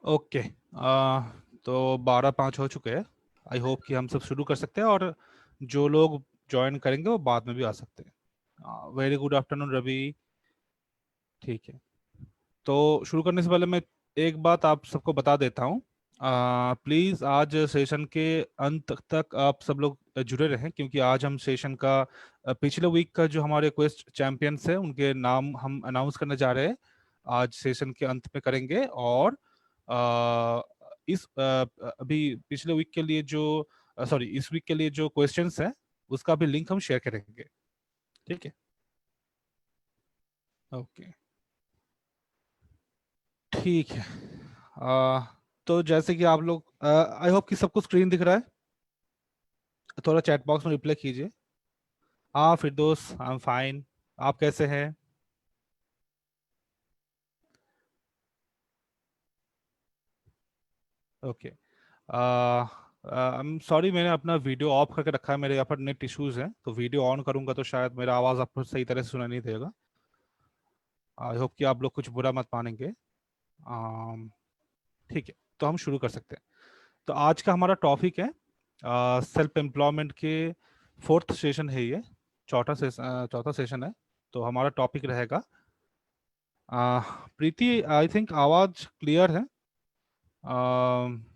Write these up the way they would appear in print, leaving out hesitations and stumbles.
Okay. तो 12:05 हो चुके हैं। आई होप कि हम सब शुरू कर सकते हैं, और जो लोग ज्वाइन करेंगे वो बाद में भी आ सकते हैं। Very good afternoon Ravi. ठीक है, तो शुरू करने से पहले मैं एक बात आप सबको बता देता हूँ। प्लीज़ आज सेशन के अंत तक आप सब लोग जुड़े रहें, क्योंकि आज हम सेशन का पिछले वीक का जो हमारे क्वेस्ट चैंपियंस हैं उनके नाम हम अनाउंस करने जा रहे हैं। आज सेशन के अंत में करेंगे, और आ, अभी पिछले वीक के लिए जो सॉरी इस वीक के लिए जो क्वेश्चंस हैं उसका भी लिंक हम शेयर करेंगे। ठीक है। ओके, ठीक है। आ, तो जैसे कि आप लोग, आई होप कि सबको स्क्रीन दिख रहा है। थोड़ा चैट बॉक्स में रिप्लाई कीजिए। हाँ फिरदौस, आई एम फाइन। आप कैसे हैं? ओके। आई एम सॉरी, मैंने अपना वीडियो ऑफ करके रखा है। मेरे यहाँ पर नेट इश्यूज हैं, तो वीडियो ऑन करूंगा तो शायद मेरा आवाज़ आपको सही तरह से सुनाई नहीं देगा। आई होप कि आप लोग कुछ बुरा मत मानेंगे। आम, ठीक है, तो हम शुरू कर सकते हैं। तो आज का हमारा टॉपिक है सेल्फ एम्प्लॉयमेंट के फोर्थ सेशन है ये। चौथा सेशन है। तो हमारा टॉपिक रहेगा, प्रीति आई थिंक आवाज क्लियर है।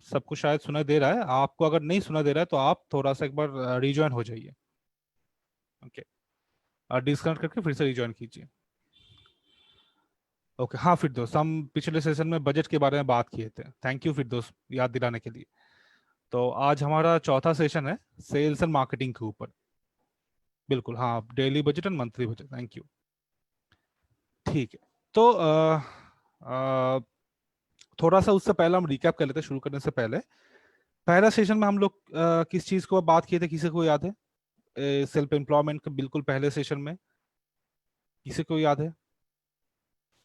सबको शायद सुनाई दे रहा है। आपको अगर नहीं सुना दे रहा है तो आप थोड़ा सा एक बार रिज्वाइन हो जाइए। ओके, डिस्कनेक्ट करके फिर से रिज्वाइन कीजिए। ओके, हाँ फिरदौस, हम पिछले सेशन में बजट के बारे में बात किए थे। थैंक यू फिरदौस याद दिलाने के लिए। तो आज हमारा चौथा सेशन है सेल्स एंड मार्केटिंग के ऊपर। बिल्कुल, हाँ, daily budget and monthly budget. Thank you. ठीक है, तो थोड़ा सा उससे पहले हम रिकैप कर लेते हैं शुरू करने से पहले। पहला सेशन में हम लोग किस चीज को बात किए थे, किसी को याद है? सेल्फ एम्प्लॉयमेंट के बिल्कुल पहले सेशन में किसी को याद है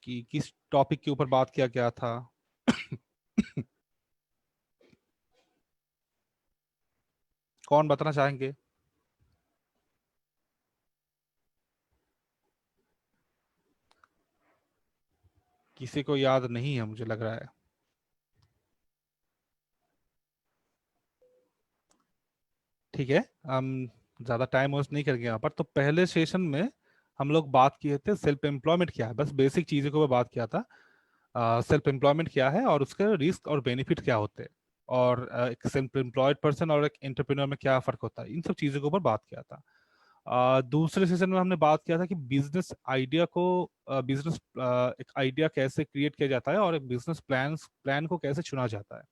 कि किस टॉपिक के ऊपर बात किया गया था? कौन बताना चाहेंगे? किसी को याद नहीं है मुझे लग रहा है। ठीक है, हम ज़्यादा टाइम वेस्ट नहीं करेंगे यहाँ पर। तो पहले सेशन में हम लोग बात किए थे सेल्फ एम्प्लॉयमेंट क्या है, बस बेसिक चीज़ों को मैं बात किया था। सेल्फ एम्प्लॉयमेंट क्या है और उसके रिस्क और बेनिफिट क्या होते हैं, और एक सेल्फ एम्प्लॉयड पर्सन और एक एंटरप्रेन्योर में क्या फ़र्क होता है, इन सब चीज़ों के ऊपर बात किया था। दूसरे सेशन में हमने बात किया था कि बिजनेस आइडिया को बिजनेस एक आइडिया कैसे क्रिएट किया जाता है, और एक बिजनेस प्लान को कैसे चुना जाता है।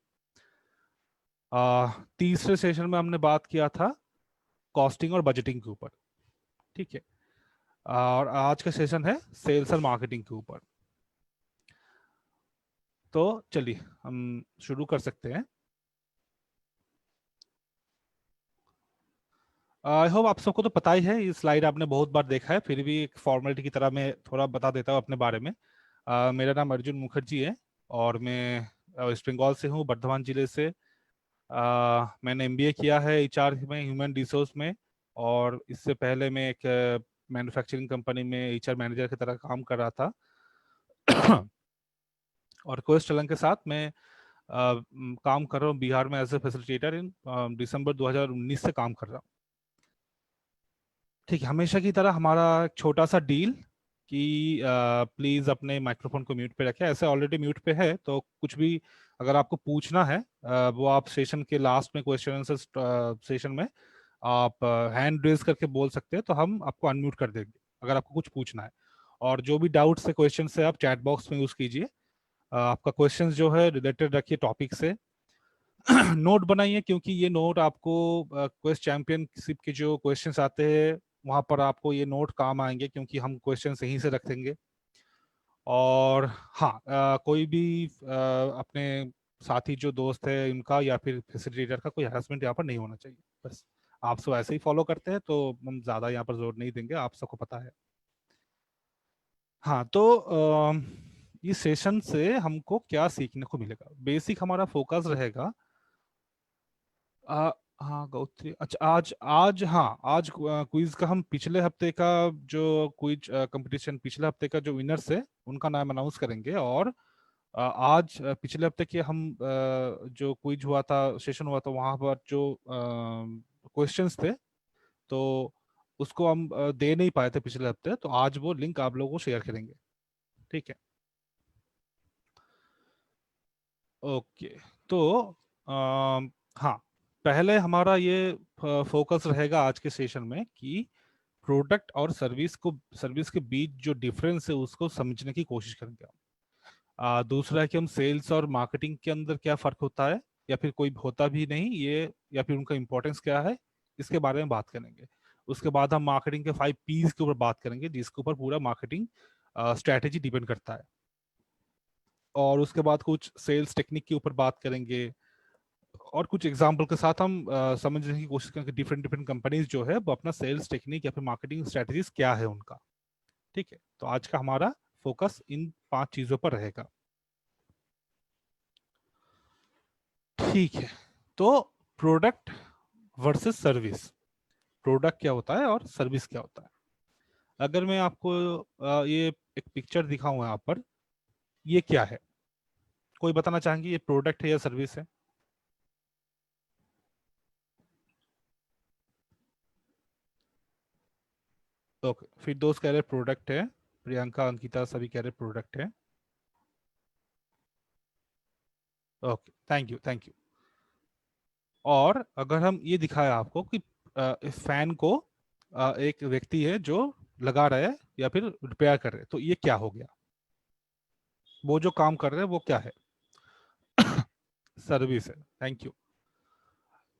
तीसरे सेशन में हमने बात किया था कॉस्टिंग और बजटिंग के ऊपर। ठीक है, और आज का सेशन है सेल्स और मार्केटिंग के ऊपर। तो चलिए हम शुरू कर सकते हैं। आई होप आप सबको तो पता ही है, ये स्लाइड आपने बहुत बार देखा है, फिर भी एक फॉर्मेलिटी की तरह मैं थोड़ा बता देता हूँ अपने बारे में। मेरा नाम अर्जुन मुखर्जी है, और मैं वेस्ट बंगाल से हूँ, बर्धमान जिले से। मैंने एमबीए किया है एचआर में, ह्यूमन रिसोर्स में। और इससे पहले मैं एक मैन्युफैक्चरिंग कंपनी में एचआर मैनेजर की तरह काम कर रहा था। और कोएस चलन के साथ मैं काम कर रहा हूँ बिहार में एज ए फैसिलिटेटर। इन दिसंबर 2019 से काम कर रहा हूँ। ठीक है, हमेशा की तरह हमारा एक छोटा सा डील कि प्लीज़ अपने माइक्रोफोन को म्यूट पे रखें। ऐसे ऑलरेडी म्यूट पे है, तो कुछ भी अगर आपको पूछना है वो आप सेशन के लास्ट में, क्वेश्चन आंसर सेशन में आप हैंड रेज करके बोल सकते हैं, तो हम आपको अनम्यूट कर देंगे अगर आपको कुछ पूछना है। और जो भी डाउट्स है, क्वेश्चन से आप चैट बॉक्स में यूज़ कीजिए। आपका क्वेश्चंस जो है रिलेटेड रखिए टॉपिक से। नोट बनाइए, क्योंकि ये नोट आपको क्वेस्ट चैंपियनशिप के जो क्वेश्चंस आते हैं वहां पर आपको ये नोट काम आएंगे, क्योंकि हम क्वेश्चन यहीं से रख देंगे। और हाँ, कोई भी अपने साथी जो दोस्त है उनका या फिर फैसिलिटेटर का कोई हरासमेंट यहाँ पर नहीं होना चाहिए। बस आप सब ऐसे ही फॉलो करते हैं तो हम ज़्यादा यहाँ पर जोर नहीं देंगे, आप सबको पता है। हाँ, तो इस सेशन से हमको क्या सीखने को मिलेगा? बेसिक हमारा फोकस रहेगा। आ, हाँ गौत्री, अच्छा, आज आज हाँ, आज क्विज का हम पिछले हफ्ते का जो क्विज कंपटीशन, पिछले हफ्ते का जो विनर्स है उनका नाम अनाउंस करेंगे। और आज पिछले हफ्ते के हम जो क्विज हुआ था, सेशन हुआ था, वहां पर जो क्वेश्चंस थे, तो उसको हम दे नहीं पाए थे पिछले हफ्ते, तो आज वो लिंक आप लोगों को शेयर करेंगे। ठीक है, ओके। तो हाँ, पहले हमारा ये फोकस रहेगा आज के सेशन में कि प्रोडक्ट और सर्विस के बीच जो डिफरेंस है उसको समझने की कोशिश करेंगे। दूसरा है कि हम सेल्स और मार्केटिंग के अंदर क्या फर्क होता है, या फिर कोई होता भी नहीं ये, या फिर उनका इंपॉर्टेंस क्या है, इसके बारे में बात करेंगे। उसके बाद हम मार्केटिंग के 5 P's के ऊपर बात करेंगे, जिसके ऊपर पूरा मार्केटिंग स्ट्रैटेजी डिपेंड करता है। और उसके बाद कुछ सेल्स टेक्निक के ऊपर बात करेंगे, और कुछ एग्जाम्पल के साथ हम समझने की कोशिश करेंगे डिफरेंट डिफरेंट कंपनीज जो है वो अपना सेल्स टेक्निक या फिर मार्केटिंग स्ट्रैटेजीज क्या है उनका। ठीक है, तो आज का हमारा फोकस इन 5 चीजों पर रहेगा। ठीक है, तो प्रोडक्ट वर्सेस सर्विस, प्रोडक्ट क्या होता है और सर्विस क्या होता है। अगर मैं आपको ये एक पिक्चर दिखाऊं यहाँ पर, ये क्या है, कोई बताना चाहेंगे ये प्रोडक्ट है या सर्विस है? ओके, फिर दोस्त कह रहे प्रोडक्ट है, प्रियंका अंकिता सभी कह रहे प्रोडक्ट है। Okay, thank you thank you. और अगर हम ये दिखाया आपको कि इस फैन को एक व्यक्ति है जो लगा रहा है या फिर रिपेयर कर रहे हैं, तो ये क्या हो गया? वो जो काम कर रहे हैं वो क्या है? सर्विस है, थैंक यू।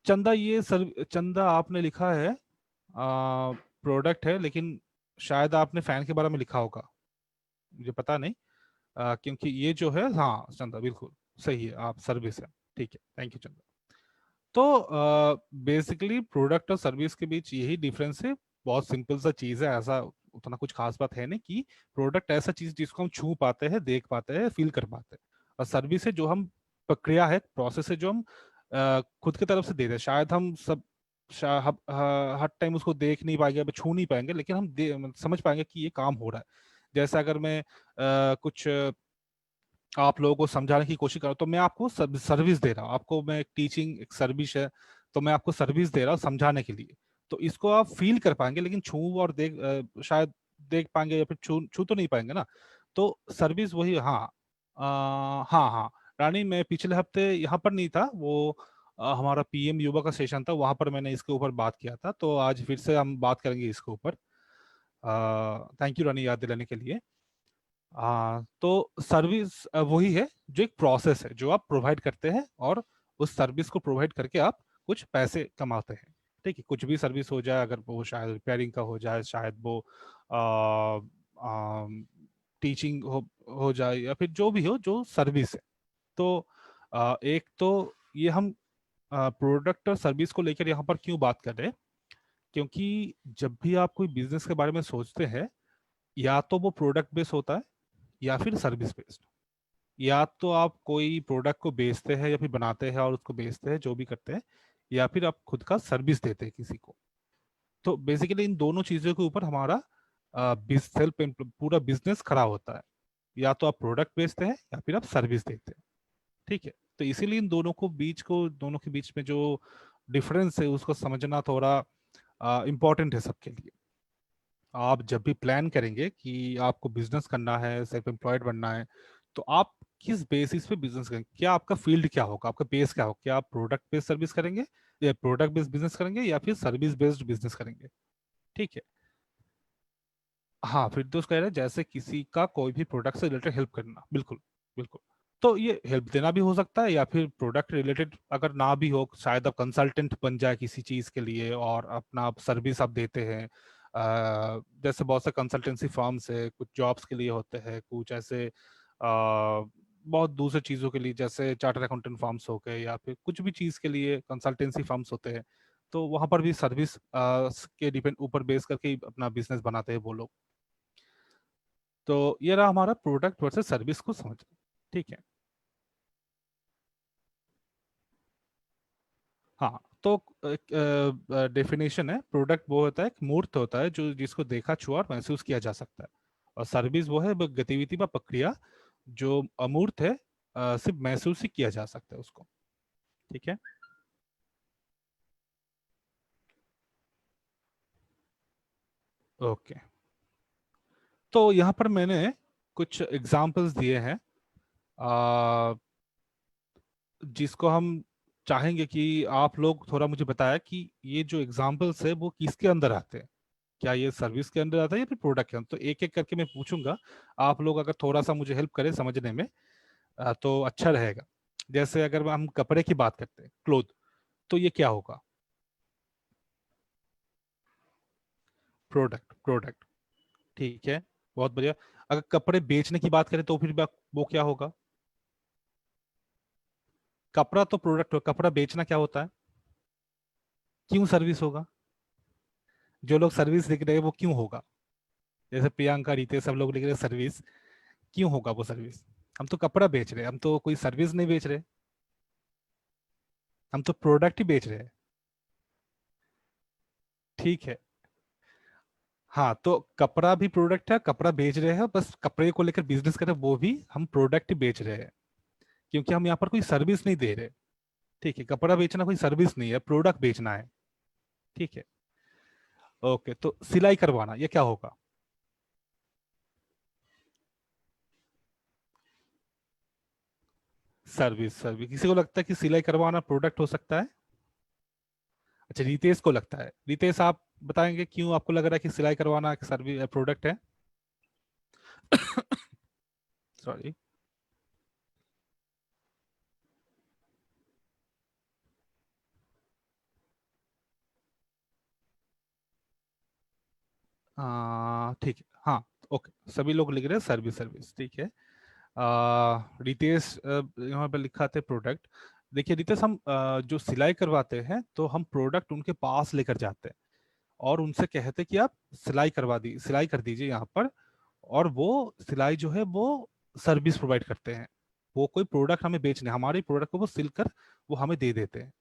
चंदा, चंदा आपने लिखा है प्रोडक्ट है, लेकिन शायद आपने फैन के बारे में लिखा होगा, मुझे पता नहीं। क्योंकि ये जो है, हाँ चंदा बिल्कुल सही है, आप सर्विस है। ठीक है, थैंक यू चंदा। तो बेसिकली प्रोडक्ट और सर्विस के बीच यही डिफरेंस है, बहुत सिंपल सा चीज है, ऐसा उतना कुछ खास बात है नहीं। कि प्रोडक्ट ऐसा चीज जिसको हम छू पाते हैं, देख पाते हैं, फील कर पाते हैं, और सर्विस है जो हम, प्रक्रिया है, प्रोसेस है जो हम खुद की तरफ से देते हैं। शायद हम सब हर टाइम उसको देख नहीं पाएंगे, छू नहीं पाएंगे, लेकिन हम समझ पाएंगे कि ये काम हो रहा है। जैसे अगर मैं कुछ आप लोगों को समझाने की कोशिश कर रहा हूँ, तो मैं आपको सर्विस दे रहा हूँ, आपको मैं टीचिंग एक सर्विस है, तो मैं आपको सर्विस दे रहा हूँ समझाने के लिए। तो इसको आप फील कर पाएंगे, लेकिन छू और देख शायद देख पाएंगे, या फिर छू छू तो नहीं पाएंगे ना। तो सर्विस वही, हाँ। हाँ हाँ, रानी, मैं पिछले हफ्ते यहाँ पर नहीं था, वो हमारा पीएम युवा का सेशन था, वहां पर मैंने इसके ऊपर बात किया था, तो आज फिर से हम बात करेंगे इसके ऊपर। थैंक यू रानी, याद दिलाने के लिए। तो सर्विस वही है जो एक प्रोसेस है जो आप प्रोवाइड करते हैं, और उस सर्विस को प्रोवाइड करके आप कुछ पैसे कमाते हैं। ठीक है, कुछ भी सर्विस हो जाए, अगर वो शायद रिपेयरिंग का हो जाए, शायद वो टीचिंग हो जाए, या फिर जो भी हो जो सर्विस है। तो एक तो ये हम प्रोडक्ट और सर्विस को लेकर यहाँ पर क्यों बात कर रहे हैं, क्योंकि जब भी आप कोई बिजनेस के बारे में सोचते हैं, या तो वो प्रोडक्ट बेस्ड होता है, या फिर सर्विस बेस्ड। या तो आप कोई प्रोडक्ट को बेचते हैं या फिर बनाते हैं और उसको बेचते हैं, जो भी करते हैं, या फिर आप खुद का सर्विस देते हैं किसी को। तो बेसिकली इन दोनों चीजों के ऊपर हमारा सेल्फ पूरा बिजनेस खड़ा होता है। या तो आप प्रोडक्ट बेचते हैं या फिर आप सर्विस देते हैं। ठीक है, तो इसीलिए इन दोनों के बीच में जो डिफरेंस है उसको समझना थोड़ा इम्पोर्टेंट है सबके लिए। आप जब भी प्लान करेंगे कि आपको बिजनेस करना है, सेल्फ एम्प्लॉयड बनना है, तो आप किस बेसिस पे बिजनेस करेंगे, क्या आपका फील्ड क्या होगा, आपका बेस क्या होगा, क्या आप प्रोडक्ट बेस्ड सर्विस करेंगे, या प्रोडक्ट बेस्ड बिजनेस करेंगे, या फिर सर्विस बेस्ड बिजनेस करेंगे। ठीक है, हाँ, फिर तो कह रहे हैं जैसे किसी का कोई भी प्रोडक्ट से रिलेटेड हेल्प करना, बिल्कुल बिल्कुल। तो ये हेल्प देना भी हो सकता है, या फिर प्रोडक्ट रिलेटेड अगर ना भी हो, शायद आप कंसल्टेंट बन जाए किसी चीज के लिए और अपना सर्विस आप देते हैं। जैसे बहुत से कंसल्टेंसी फर्म्स है, कुछ जॉब्स के लिए होते हैं, कुछ ऐसे बहुत दूसरे चीजों के लिए, जैसे चार्टर्ड अकाउंटेंट फर्म्स हो गए, या फिर कुछ भी चीज के लिए कंसल्टेंसी फर्म्स होते हैं। तो वहां पर भी सर्विस के डिपेंड ऊपर बेस करके ही अपना बिजनेस बनाते हैं वो लोग। तो ये रहा हमारा प्रोडक्ट वर्सेस सर्विस को समझ। ठीक है, हाँ। तो डेफिनेशन है, प्रोडक्ट वो होता है, एक मूर्त होता है जो जिसको देखा, छुआ और महसूस किया जा सकता है। और सर्विस वो है वो गतिविधि व प्रक्रिया जो अमूर्त है, सिर्फ महसूस ही किया जा सकता है उसको। ठीक है। ओके, तो यहाँ पर मैंने कुछ एग्जाम्पल्स दिए हैं, आ, जिसको हम चाहेंगे कि आप लोग थोड़ा मुझे बताया कि ये जो एग्जाम्पल्स है वो किसके अंदर आते हैं। क्या ये सर्विस के अंदर आता है या फिर प्रोडक्ट के अंदर? तो एक एक करके मैं पूछूंगा, आप लोग अगर थोड़ा सा मुझे हेल्प करें समझने में तो अच्छा रहेगा। जैसे अगर हम कपड़े की बात करते हैं, क्लोथ, तो ये क्या होगा? Product, product. ठीक है, बहुत बढ़िया। अगर कपड़े बेचने की बात करें तो फिर वो क्या होगा? कपड़ा तो प्रोडक्ट हो, कपड़ा बेचना क्या होता है? क्यों सर्विस होगा? जो लोग सर्विस लिख रहे हैं वो क्यों होगा? जैसे प्रियंका, रितेश, सब लोग लिख रहे हैं सर्विस, क्यों होगा वो सर्विस? हम तो कपड़ा बेच रहे हैं, हम तो कोई सर्विस नहीं बेच रहे, हम तो प्रोडक्ट ही बेच रहे हैं। ठीक है। हाँ, तो कपड़ा भी प्रोडक्ट है, कपड़ा बेच रहे हैं, बस कपड़े को लेकर बिजनेस कर रहे हैं, वो भी हम प्रोडक्ट ही बेच रहे हैं, क्योंकि हम यहाँ पर कोई सर्विस नहीं दे रहे। ठीक है, कपड़ा बेचना कोई सर्विस नहीं है, प्रोडक्ट बेचना है। ठीक है। ओके, तो सिलाई करवाना ये क्या होगा? Service, service. किसी को लगता है कि सिलाई करवाना प्रोडक्ट हो सकता है? अच्छा, रितेश को लगता है। रितेश, आप बताएंगे क्यों आपको लग रहा है कि सिलाई करवाना एक सर्विस प्रोडक्ट है? सॉरी। ठीक है, हाँ। ओके, सभी लोग लिख रहे हैं सर्विस, सर्विस। ठीक है। रितेश यहाँ पे लिखा था प्रोडक्ट। देखिए रितेश, हम जो सिलाई करवाते हैं तो हम प्रोडक्ट उनके पास लेकर जाते हैं और उनसे कहते हैं कि आप सिलाई करवा दी, सिलाई कर दीजिए यहाँ पर। और वो सिलाई जो है वो सर्विस प्रोवाइड करते हैं। वो कोई प्रोडक्ट हमें बेचने, हमारे प्रोडक्ट को वो सिल कर वो हमें दे देते हैं,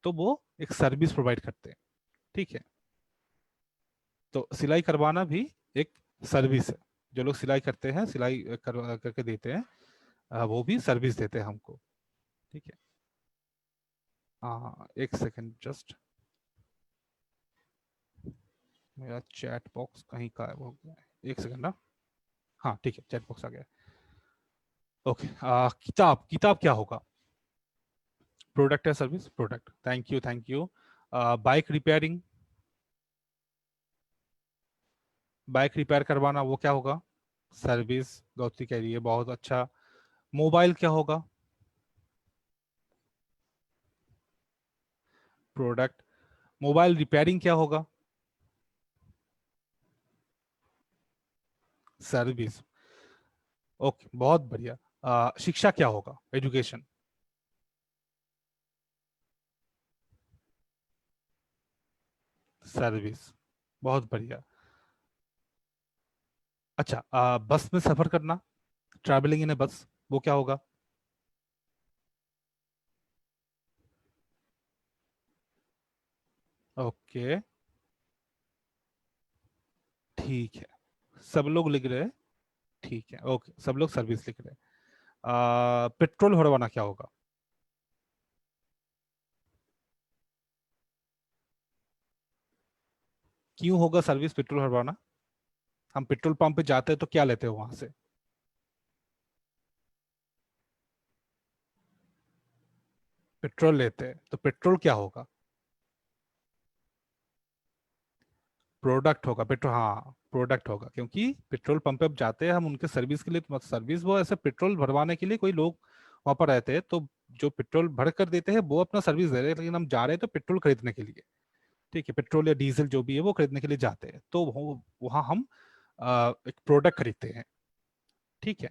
तो वो एक सर्विस प्रोवाइड करते हैं। ठीक है। तो सिलाई करवाना भी एक सर्विस है। जो लोग सिलाई करते हैं, सिलाई करके देते हैं, वो भी सर्विस देते हैं हमको। ठीक है। हाँ, एक सेकंड जस्ट, मेरा चैट बॉक्स कहीं गायब हो गया है, एक सेकंड ना। हाँ ठीक है, चैट बॉक्स आ गया। ओके, किताब, किताब क्या होगा? प्रोडक्ट है, service? Product. Thank you, thank you. Bike repairing, bike repair करवाना वो क्या होगा? सर्विस। गौती कह रही है, बहुत अच्छा। मोबाइल क्या होगा? प्रोडक्ट। मोबाइल रिपेयरिंग क्या होगा? सर्विस। ओके, बहुत बढ़िया। शिक्षा क्या होगा? एजुकेशन। सर्विस। बहुत बढ़िया। अच्छा, बस में सफर करना, ट्रैवलिंग इन ए बस, वो क्या होगा? ओके, ठीक है, सब लोग लिख रहे हैं। ठीक है, ओके, सब लोग सर्विस लिख रहे हैं। पेट्रोल भरवाना क्या होगा? क्यों होगा सर्विस पेट्रोल भरवाना? हम पेट्रोल पंप पे जाते हैं तो क्या लेते हो वहां से? पेट्रोल लेते हैं, तो पेट्रोल क्या होगा? प्रोडक्ट होगा पेट्रोल, हाँ प्रोडक्ट होगा, क्योंकि पेट्रोल पंप पे अब जाते हैं हम उनके सर्विस के लिए, तो सर्विस वो ऐसे पेट्रोल भरवाने के लिए कोई लोग वहां पर रहते हैं, तो जो पेट्रोल भर कर देते हैं वो अपना सर्विस दे रहे हैं, लेकिन हम जा रहे हैं तो पेट्रोल खरीदने के लिए। ठीक है, पेट्रोल या डीजल जो भी है वो खरीदने के लिए जाते हैं, तो वहाँ हम एक प्रोडक्ट खरीदते हैं। ठीक है।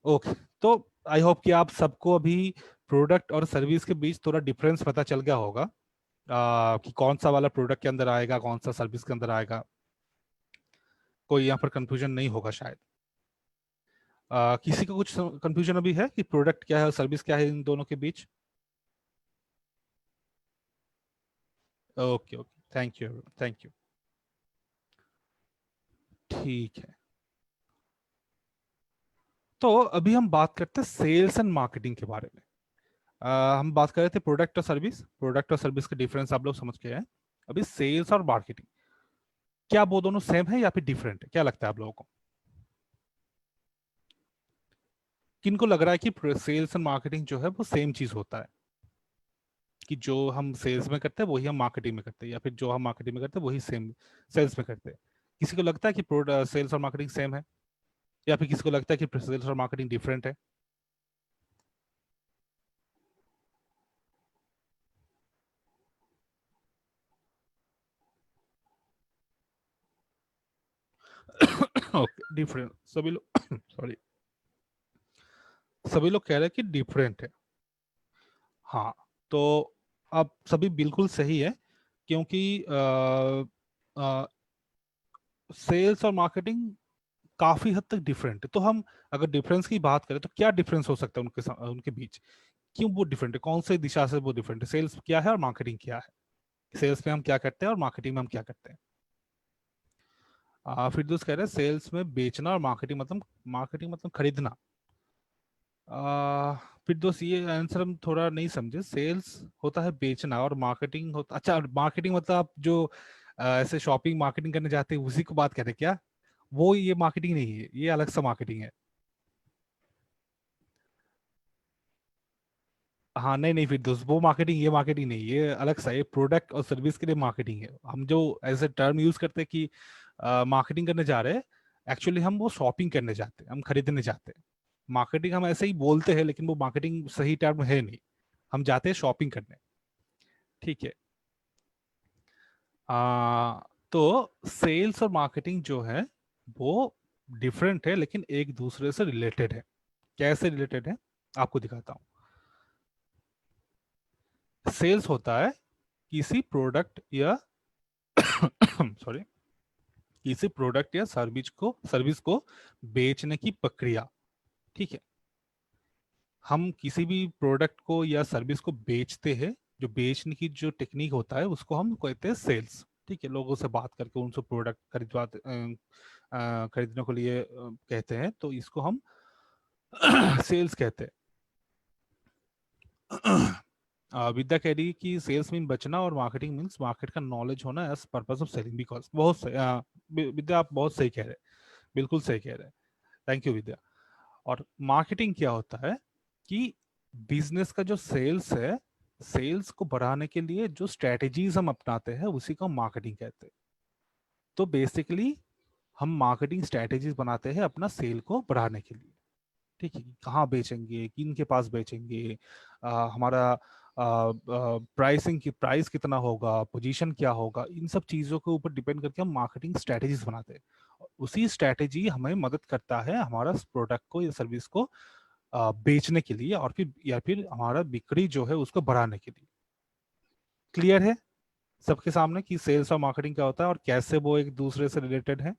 ओके, तो आई होप कि आप सबको अभी प्रोडक्ट और सर्विस के बीच थोड़ा डिफरेंस पता चल गया होगा, कि कौन सा वाला प्रोडक्ट के अंदर आएगा, कौन सा सर्विस के अंदर आएगा। कोई यहाँ पर कंफ्यूजन नहीं होगा शायद। किसी को कुछ कंफ्यूजन अभी है कि प्रोडक्ट क्या है और सर्विस क्या है इन दोनों के बीच? Okay, okay, thank you, thank you. ठीक है, तो अभी हम बात करते हैं सेल्स एंड मार्केटिंग के बारे में। हम बात कर रहे थे प्रोडक्ट और सर्विस के डिफरेंस आप लोग समझ के हैं। अभी सेल्स और मार्केटिंग, क्या वो दोनों सेम है या फिर डिफरेंट है, क्या लगता है आप लोगों को? किनको लग रहा है कि सेल्स एंड मार्केटिंग जो है वो सेम चीज होता है, कि जो हम सेल्स में करते हैं वही हम मार्केटिंग में करते हैं, या फिर जो हम मार्केटिंग में करते हैं वही सेम सेल्स में करते हैं? किसी को लगता है कि सेल्स और मार्केटिंग सेम है, या फिर किसी को लगता है कि सेल्स और मार्केटिंग डिफरेंट है? ओके, डिफरेंट सभी लोग सॉरी, सभी लोग कह रहे हैं कि डिफरेंट है। हाँ, तो अब सभी बिल्कुल सही है, क्योंकि सेल्स और मार्केटिंग काफी हद तक डिफरेंट है। तो हम अगर डिफरेंस की बात करें तो क्या डिफरेंस हो सकता है उनके बीच? क्यों वो डिफरेंट है, कौन से दिशा से वो डिफरेंट है? सेल्स क्या है और मार्केटिंग क्या है? सेल्स में हम क्या करते हैं और मार्केटिंग में हम क्या करते हैं? फिर दोस्त कह रहे हैं सेल्स में बेचना और मार्केटिंग मतलब खरीदना। आ, फिर दोस्त ये आंसर हम थोड़ा नहीं समझे। सेल्स होता है बेचना और मार्केटिंग होता, अच्छा मार्केटिंग मतलब आप जो ऐसे शॉपिंग मार्केटिंग करने जाते हैं उसी को बात कर रहे हैं क्या? वो ये मार्केटिंग नहीं है, ये अलग सा मार्केटिंग है। हाँ नहीं नहीं, फिर दोस्त वो मार्केटिंग ये मार्केटिंग नहीं, ये अलग सा, ये प्रोडक्ट और सर्विस के लिए मार्केटिंग है। हम जो ऐसे टर्म यूज करते हैं कि मार्केटिंग करने जा रहे हैं, एक्चुअली हम वो शॉपिंग करने जाते हैं, हम खरीदने जाते हैं। मार्केटिंग हम ऐसे ही बोलते हैं, लेकिन वो मार्केटिंग सही टर्म है नहीं, हम जाते हैं शॉपिंग करने। ठीक है। आ, तो सेल्स और मार्केटिंग जो है वो डिफरेंट है, लेकिन एक दूसरे से रिलेटेड है। कैसे रिलेटेड है आपको दिखाता हूँ। सेल्स होता है किसी प्रोडक्ट या सॉरी, किसी प्रोडक्ट या सर्विस को बेचने की प्रक्रिया। ठीक है, हम किसी भी प्रोडक्ट को या सर्विस को बेचते हैं, जो बेचने की जो टेक्निक होता है उसको हम कहते हैं सेल्स। ठीक है, लोगों से बात करके उनसे प्रोडक्ट खरीदने के लिए कहते हैं, तो इसको हम सेल्स कहते हैं। विद्या कह रही है कि सेल्स मीन बचना और मार्केटिंग मीन्स मार्केट का नॉलेज होना as purpose of selling. Because बहुत सही, विद्या आप बहुत सही कह रहे हैं, बिल्कुल सही कह रहे हैं। थैंक यू विद्या। और मार्केटिंग क्या होता है कि बिजनेस का जो सेल्स है, सेल्स को बढ़ाने के लिए जो स्ट्रेटेजीज हम अपनाते हैं उसी को हम मार्केटिंग कहते हैं। तो बेसिकली हम मार्केटिंग स्ट्रेटेजीज बनाते हैं अपना सेल को बढ़ाने के लिए। ठीक है, कि कहाँ बेचेंगे, किन के पास बेचेंगे, हमारा प्राइसिंग की प्राइस कितना होगा, पोजीशन क्या होगा, इन सब चीज़ों के ऊपर डिपेंड करके हम मार्केटिंग स्ट्रेटेजीज बनाते हैं। और उसी स्ट्रेटेजी हमें मदद करता है हमारा प्रोडक्ट को या सर्विस को बेचने के लिए, और फिर हमारा बिक्री जो है उसको बढ़ाने के लिए। क्लियर है सबके सामने कि सेल्स और मार्केटिंग क्या होता है और कैसे वो एक दूसरे से रिलेटेड है?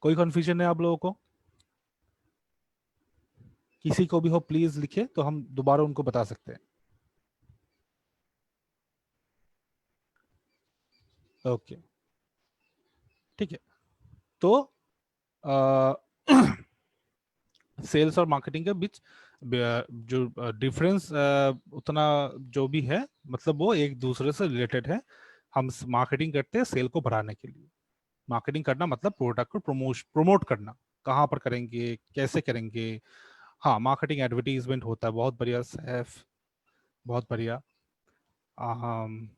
कोई कंफ्यूजन है आप लोगों को? किसी को भी हो प्लीज लिखे, तो हम दोबारा उनको बता सकते हैं। ओके, ठीक है। तो सेल्स और मार्केटिंग के बीच जो डिफरेंस उतना जो भी है, मतलब वो एक दूसरे से रिलेटेड है। हम मार्केटिंग करते हैं सेल को बढ़ाने के लिए। मार्केटिंग करना मतलब प्रोडक्ट को प्रमोट करना। कहाँ पर करेंगे, कैसे करेंगे? हाँ, मार्केटिंग एडवर्टीजमेंट होता है, बहुत बढ़िया सैफ, बहुत बढ़िया। आम,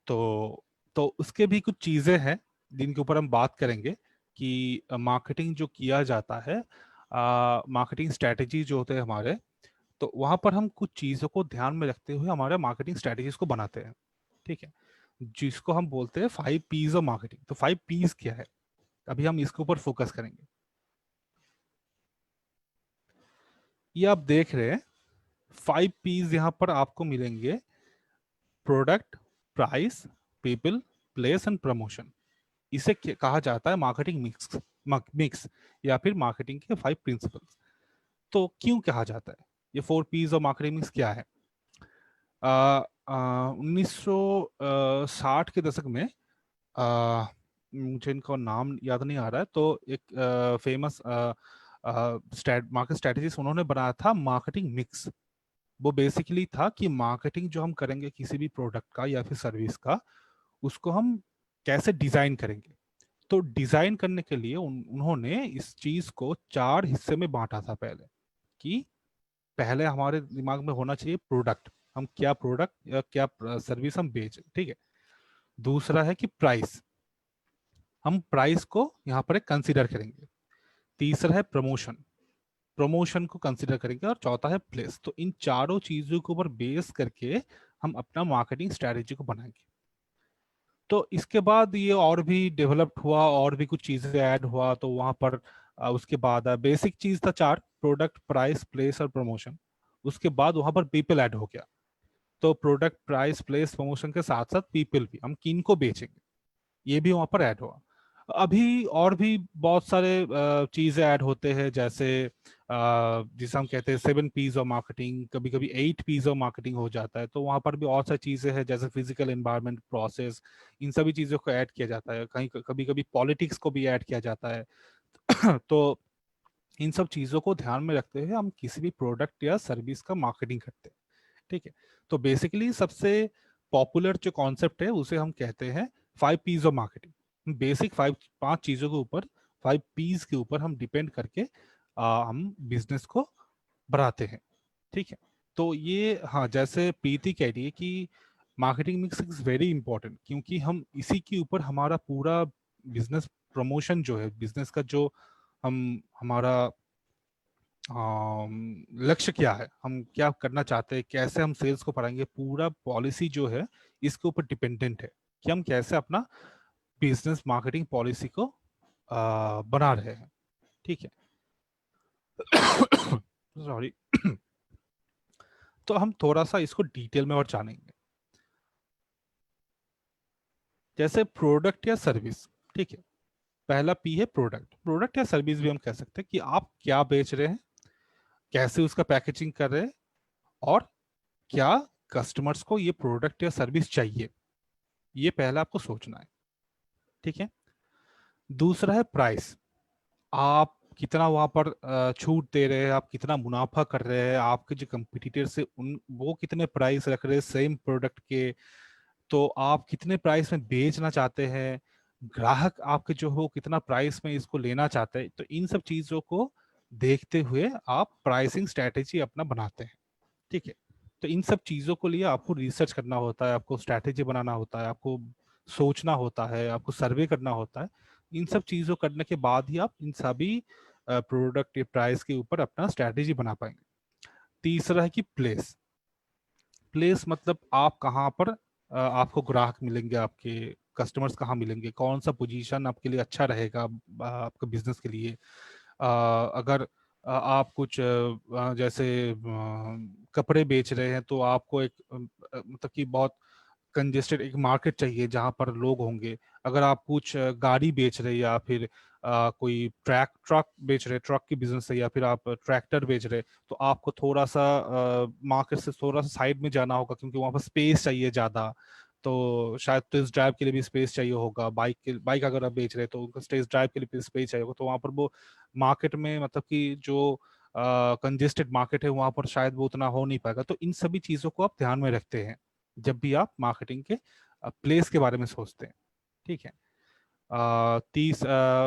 तो तो उसके भी कुछ चीजें हैं जिनके ऊपर हम बात करेंगे कि मार्केटिंग जो किया जाता है, मार्केटिंग स्ट्रेटेजी जो होते हैं हमारे, तो वहां पर हम कुछ चीजों को ध्यान में रखते हुए हमारे मार्केटिंग स्ट्रेटेजीज को बनाते हैं। ठीक है, जिसको हम बोलते हैं 5 P's ऑफ मार्केटिंग। तो 5 P's क्या है, अभी हम इसके ऊपर फोकस करेंगे। ये आप देख रहे हैं 5 P's यहाँ पर आपको मिलेंगे: product, price, people, place and promotion. इसे कहा जाता है मार्केटिंग मिक्स। मिक्स या फिर मार्केटिंग के 5 प्रिंसिपल्स। तो क्यों कहा जाता है? ये 4 P's ऑफ मार्केटिंग मिक्स क्या है? 1960 के दशक में मुझे इनका नाम याद नहीं आ रहा है, तो एक फेमस मार्केट स्ट्रेटेजिस्ट उन्होंने बनाया था मार्केटिंग मिक्स। वो बेसिकली था कि मार्केटिंग जो हम करेंगे किसी भी प्रोडक्ट का या फिर सर्विस का, उसको हम कैसे डिजाइन करेंगे। तो डिजाइन करने के लिए उन्होंने इस चीज को 4 हिस्से में बांटा था पहले। कि पहले हमारे दिमाग में होना चाहिए प्रोडक्ट, हम क्या प्रोडक्ट या क्या सर्विस हम बेच, ठीक है। दूसरा है कि प्राइस, हम प्राइस को यहाँ पर एक कंसीडर करेंगे। तीसरा है प्रमोशन, प्रमोशन को कंसीडर करेंगे। और चौथा है प्लेस। तो इन चारों चीजों के ऊपर बेस करके हम अपना मार्केटिंग स्ट्रेटेजी को बनाएंगे। तो इसके बाद ये और भी डेवलप्ड हुआ, और भी कुछ चीजें ऐड हुआ, तो वहां पर उसके बाद बेसिक चीज था 4, प्रोडक्ट, प्राइस, प्लेस और प्रमोशन। उसके बाद वहां पर पीपल ऐड हो गया। तो प्रोडक्ट, प्राइस, प्लेस, प्रमोशन के साथ साथ पीपल भी, हम किन को बेचेंगे, ये भी वहां पर ऐड हुआ। अभी और भी बहुत सारे चीजें ऐड होते हैं, जैसे जिसे हम कहते हैं 7 Ps ऑफ मार्केटिंग, कभी कभी 8 Ps ऑफ मार्केटिंग हो जाता है। तो वहां पर भी और सारी चीजें हैं, जैसे फिजिकल एनवायरनमेंट, प्रोसेस, इन सभी चीजों को ऐड किया जाता है। कहीं कभी कभी पॉलिटिक्स को भी ऐड किया जाता है। तो इन सब चीजों को ध्यान में रखते हुए हम किसी भी प्रोडक्ट या सर्विस का मार्केटिंग करते हैं, ठीक है। तो बेसिकली सबसे पॉपुलर जो कॉन्सेप्ट है उसे हम कहते हैं 5 Ps ऑफ मार्केटिंग। बेसिक 5 चीजों के ऊपर, 5 Ps के ऊपर हम डिपेंड करके हम बिजनेस को बढ़ाते हैं, ठीक है। तो ये, हाँ, जैसे प्रीति कह रही है कि marketing mix is very important, क्योंकि हम इसी के ऊपर हमारा पूरा बिजनेस प्रमोशन जो है, बिजनेस का जो हम हमारा लक्ष्य क्या है, हम क्या करना चाहते हैं, कैसे हम सेल्स को बढ़ाएंगे, पूरा पॉलिसी जो है इसके ऊपर डिपेंडेंट है कि हम कैसे अपना बिजनेस मार्केटिंग पॉलिसी को बना रहे हैं, ठीक है। सॉरी। तो हम थोड़ा सा इसको डिटेल में और जानेंगे। जैसे प्रोडक्ट या सर्विस, ठीक है। पहला पी है प्रोडक्ट। प्रोडक्ट या सर्विस भी हम कह सकते हैं कि आप क्या बेच रहे हैं, कैसे उसका पैकेजिंग कर रहे हैं, और क्या कस्टमर्स को ये प्रोडक्ट या सर्विस चाहिए, ये पहला आपको सोचना है, ठीक है। दूसरा है प्राइस, आप कितना वहां पर छूट दे रहे हैं, आप कितना मुनाफा कर रहे हैं, आपके जो कंपटीटर से उन वो कितने प्राइस रख रहे हैं सेम प्रोडक्ट के, तो आप कितने प्राइस में बेचना चाहते हैं, ग्राहक आपके जो हो कितना प्राइस में इसको लेना चाहते हैं। तो इन सब चीजों को देखते हुए आप प्राइसिंग स्ट्रेटेजी अपना बनाते हैं, ठीक है। तो इन सब चीजों को लिए आपको रिसर्च करना होता है, आपको स्ट्रैटेजी बनाना होता है, आपको सोचना होता है, आपको सर्वे करना होता है। इन सब चीजों करने के बाद ही आप इन सभी प्रोडक्ट प्राइस के ऊपर अपना स्ट्रैटेजी बना पाएंगे। तीसरा है कि प्लेस। प्लेस मतलब आप कहाँ पर आपको ग्राहक मिलेंगे, आपके कस्टमर्स कहाँ मिलेंगे, कौन सा पोजीशन आपके लिए अच्छा रहेगा आपके बिजनेस के लिए। अगर आप कुछ जैसे कपड़े बेच रहे हैं, तो आपको एक मतलब कि बहुत कंजेस्टेड एक मार्केट चाहिए जहां पर लोग होंगे। अगर आप कुछ गाड़ी बेच रहे हैं, या फिर कोई ट्रक बेच रहे, ट्रक की बिजनेस है, या फिर आप ट्रैक्टर बेच रहे, तो आपको थोड़ा सा मार्केट से थोड़ा सा साइड में जाना होगा, क्योंकि वहां पर स्पेस चाहिए ज्यादा। तो शायद टेस्ट ड्राइव के लिए भी स्पेस चाहिए होगा। बाइक अगर आप बेच रहे हैं, तो उनको टेस्ट ड्राइव के लिए भी स्पेस चाहिए होगा। तो वहां पर वो मार्केट में, मतलब कि जो कंजेस्टेड मार्केट है, वहां पर शायद वो उतना हो नहीं पाएगा। तो इन सभी चीजों को आप ध्यान में रखते हैं जब भी आप मार्केटिंग के प्लेस के बारे में सोचते हैं, ठीक है।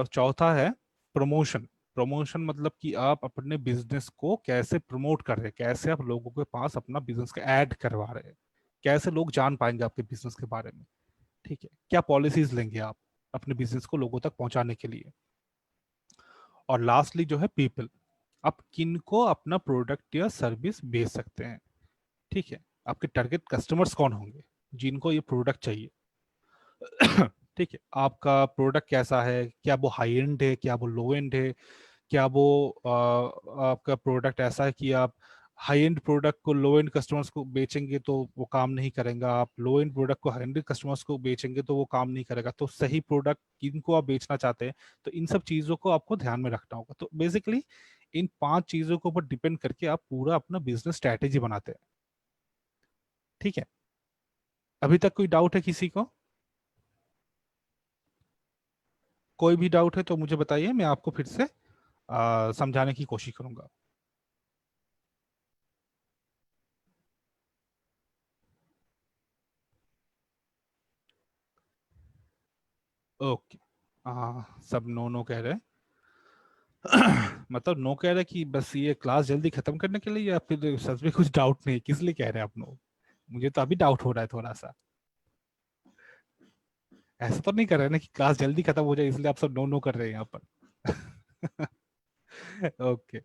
चौथा है प्रमोशन। प्रमोशन मतलब कि आप अपने बिजनेस को कैसे प्रमोट कर रहे हैं, कैसे आप लोगों के पास अपना बिजनेस का ऐड करवा रहे हैं, कैसे लोग जान पाएंगे आपके बिजनेस के बारे में, ठीक है। क्या पॉलिसीज लेंगे आप अपने बिजनेस को लोगों तक पहुंचाने के लिए। और लास्टली जो है पीपल, आप किनको अपना प्रोडक्ट या सर्विस बेच सकते हैं, ठीक है। आपके टारगेट कस्टमर्स कौन होंगे जिनको ये प्रोडक्ट चाहिए। ठीक है, आपका प्रोडक्ट कैसा है, क्या वो हाई एंड है, क्या वो लो एंड है, क्या वो आपका प्रोडक्ट ऐसा है कि आप हाई एंड प्रोडक्ट को लो एंड कस्टमर्स को बेचेंगे तो वो काम नहीं करेगा, आप लो एंड प्रोडक्ट को हाई एंड कस्टमर्स को बेचेंगे तो वो काम नहीं करेगा। तो सही प्रोडक्ट किनको आप बेचना चाहते हैं, तो इन सब चीजों को आपको ध्यान में रखना होगा। तो बेसिकली इन 5 चीजों के ऊपर डिपेंड करके आप पूरा अपना बिजनेस स्ट्रैटेजी बनाते हैं, ठीक है। अभी तक कोई डाउट है किसी को? कोई भी डाउट है तो मुझे बताइए, मैं आपको फिर से समझाने की कोशिश करूंगा। ओके। सब नो नो कह रहे हैं। मतलब नो कह रहे हैं कि बस ये क्लास जल्दी खत्म करने के लिए, या फिर सच में कुछ डाउट नहीं, किस लिए कह रहे हैं आप नो? मुझे तो अभी डाउट हो रहा है थोड़ा सा। ऐसा तो नहीं कर रहे हैं ना कि क्लास जल्दी खत्म हो जाए इसलिए आप सब नो नो कर रहे हैं यहाँ पर? ओके,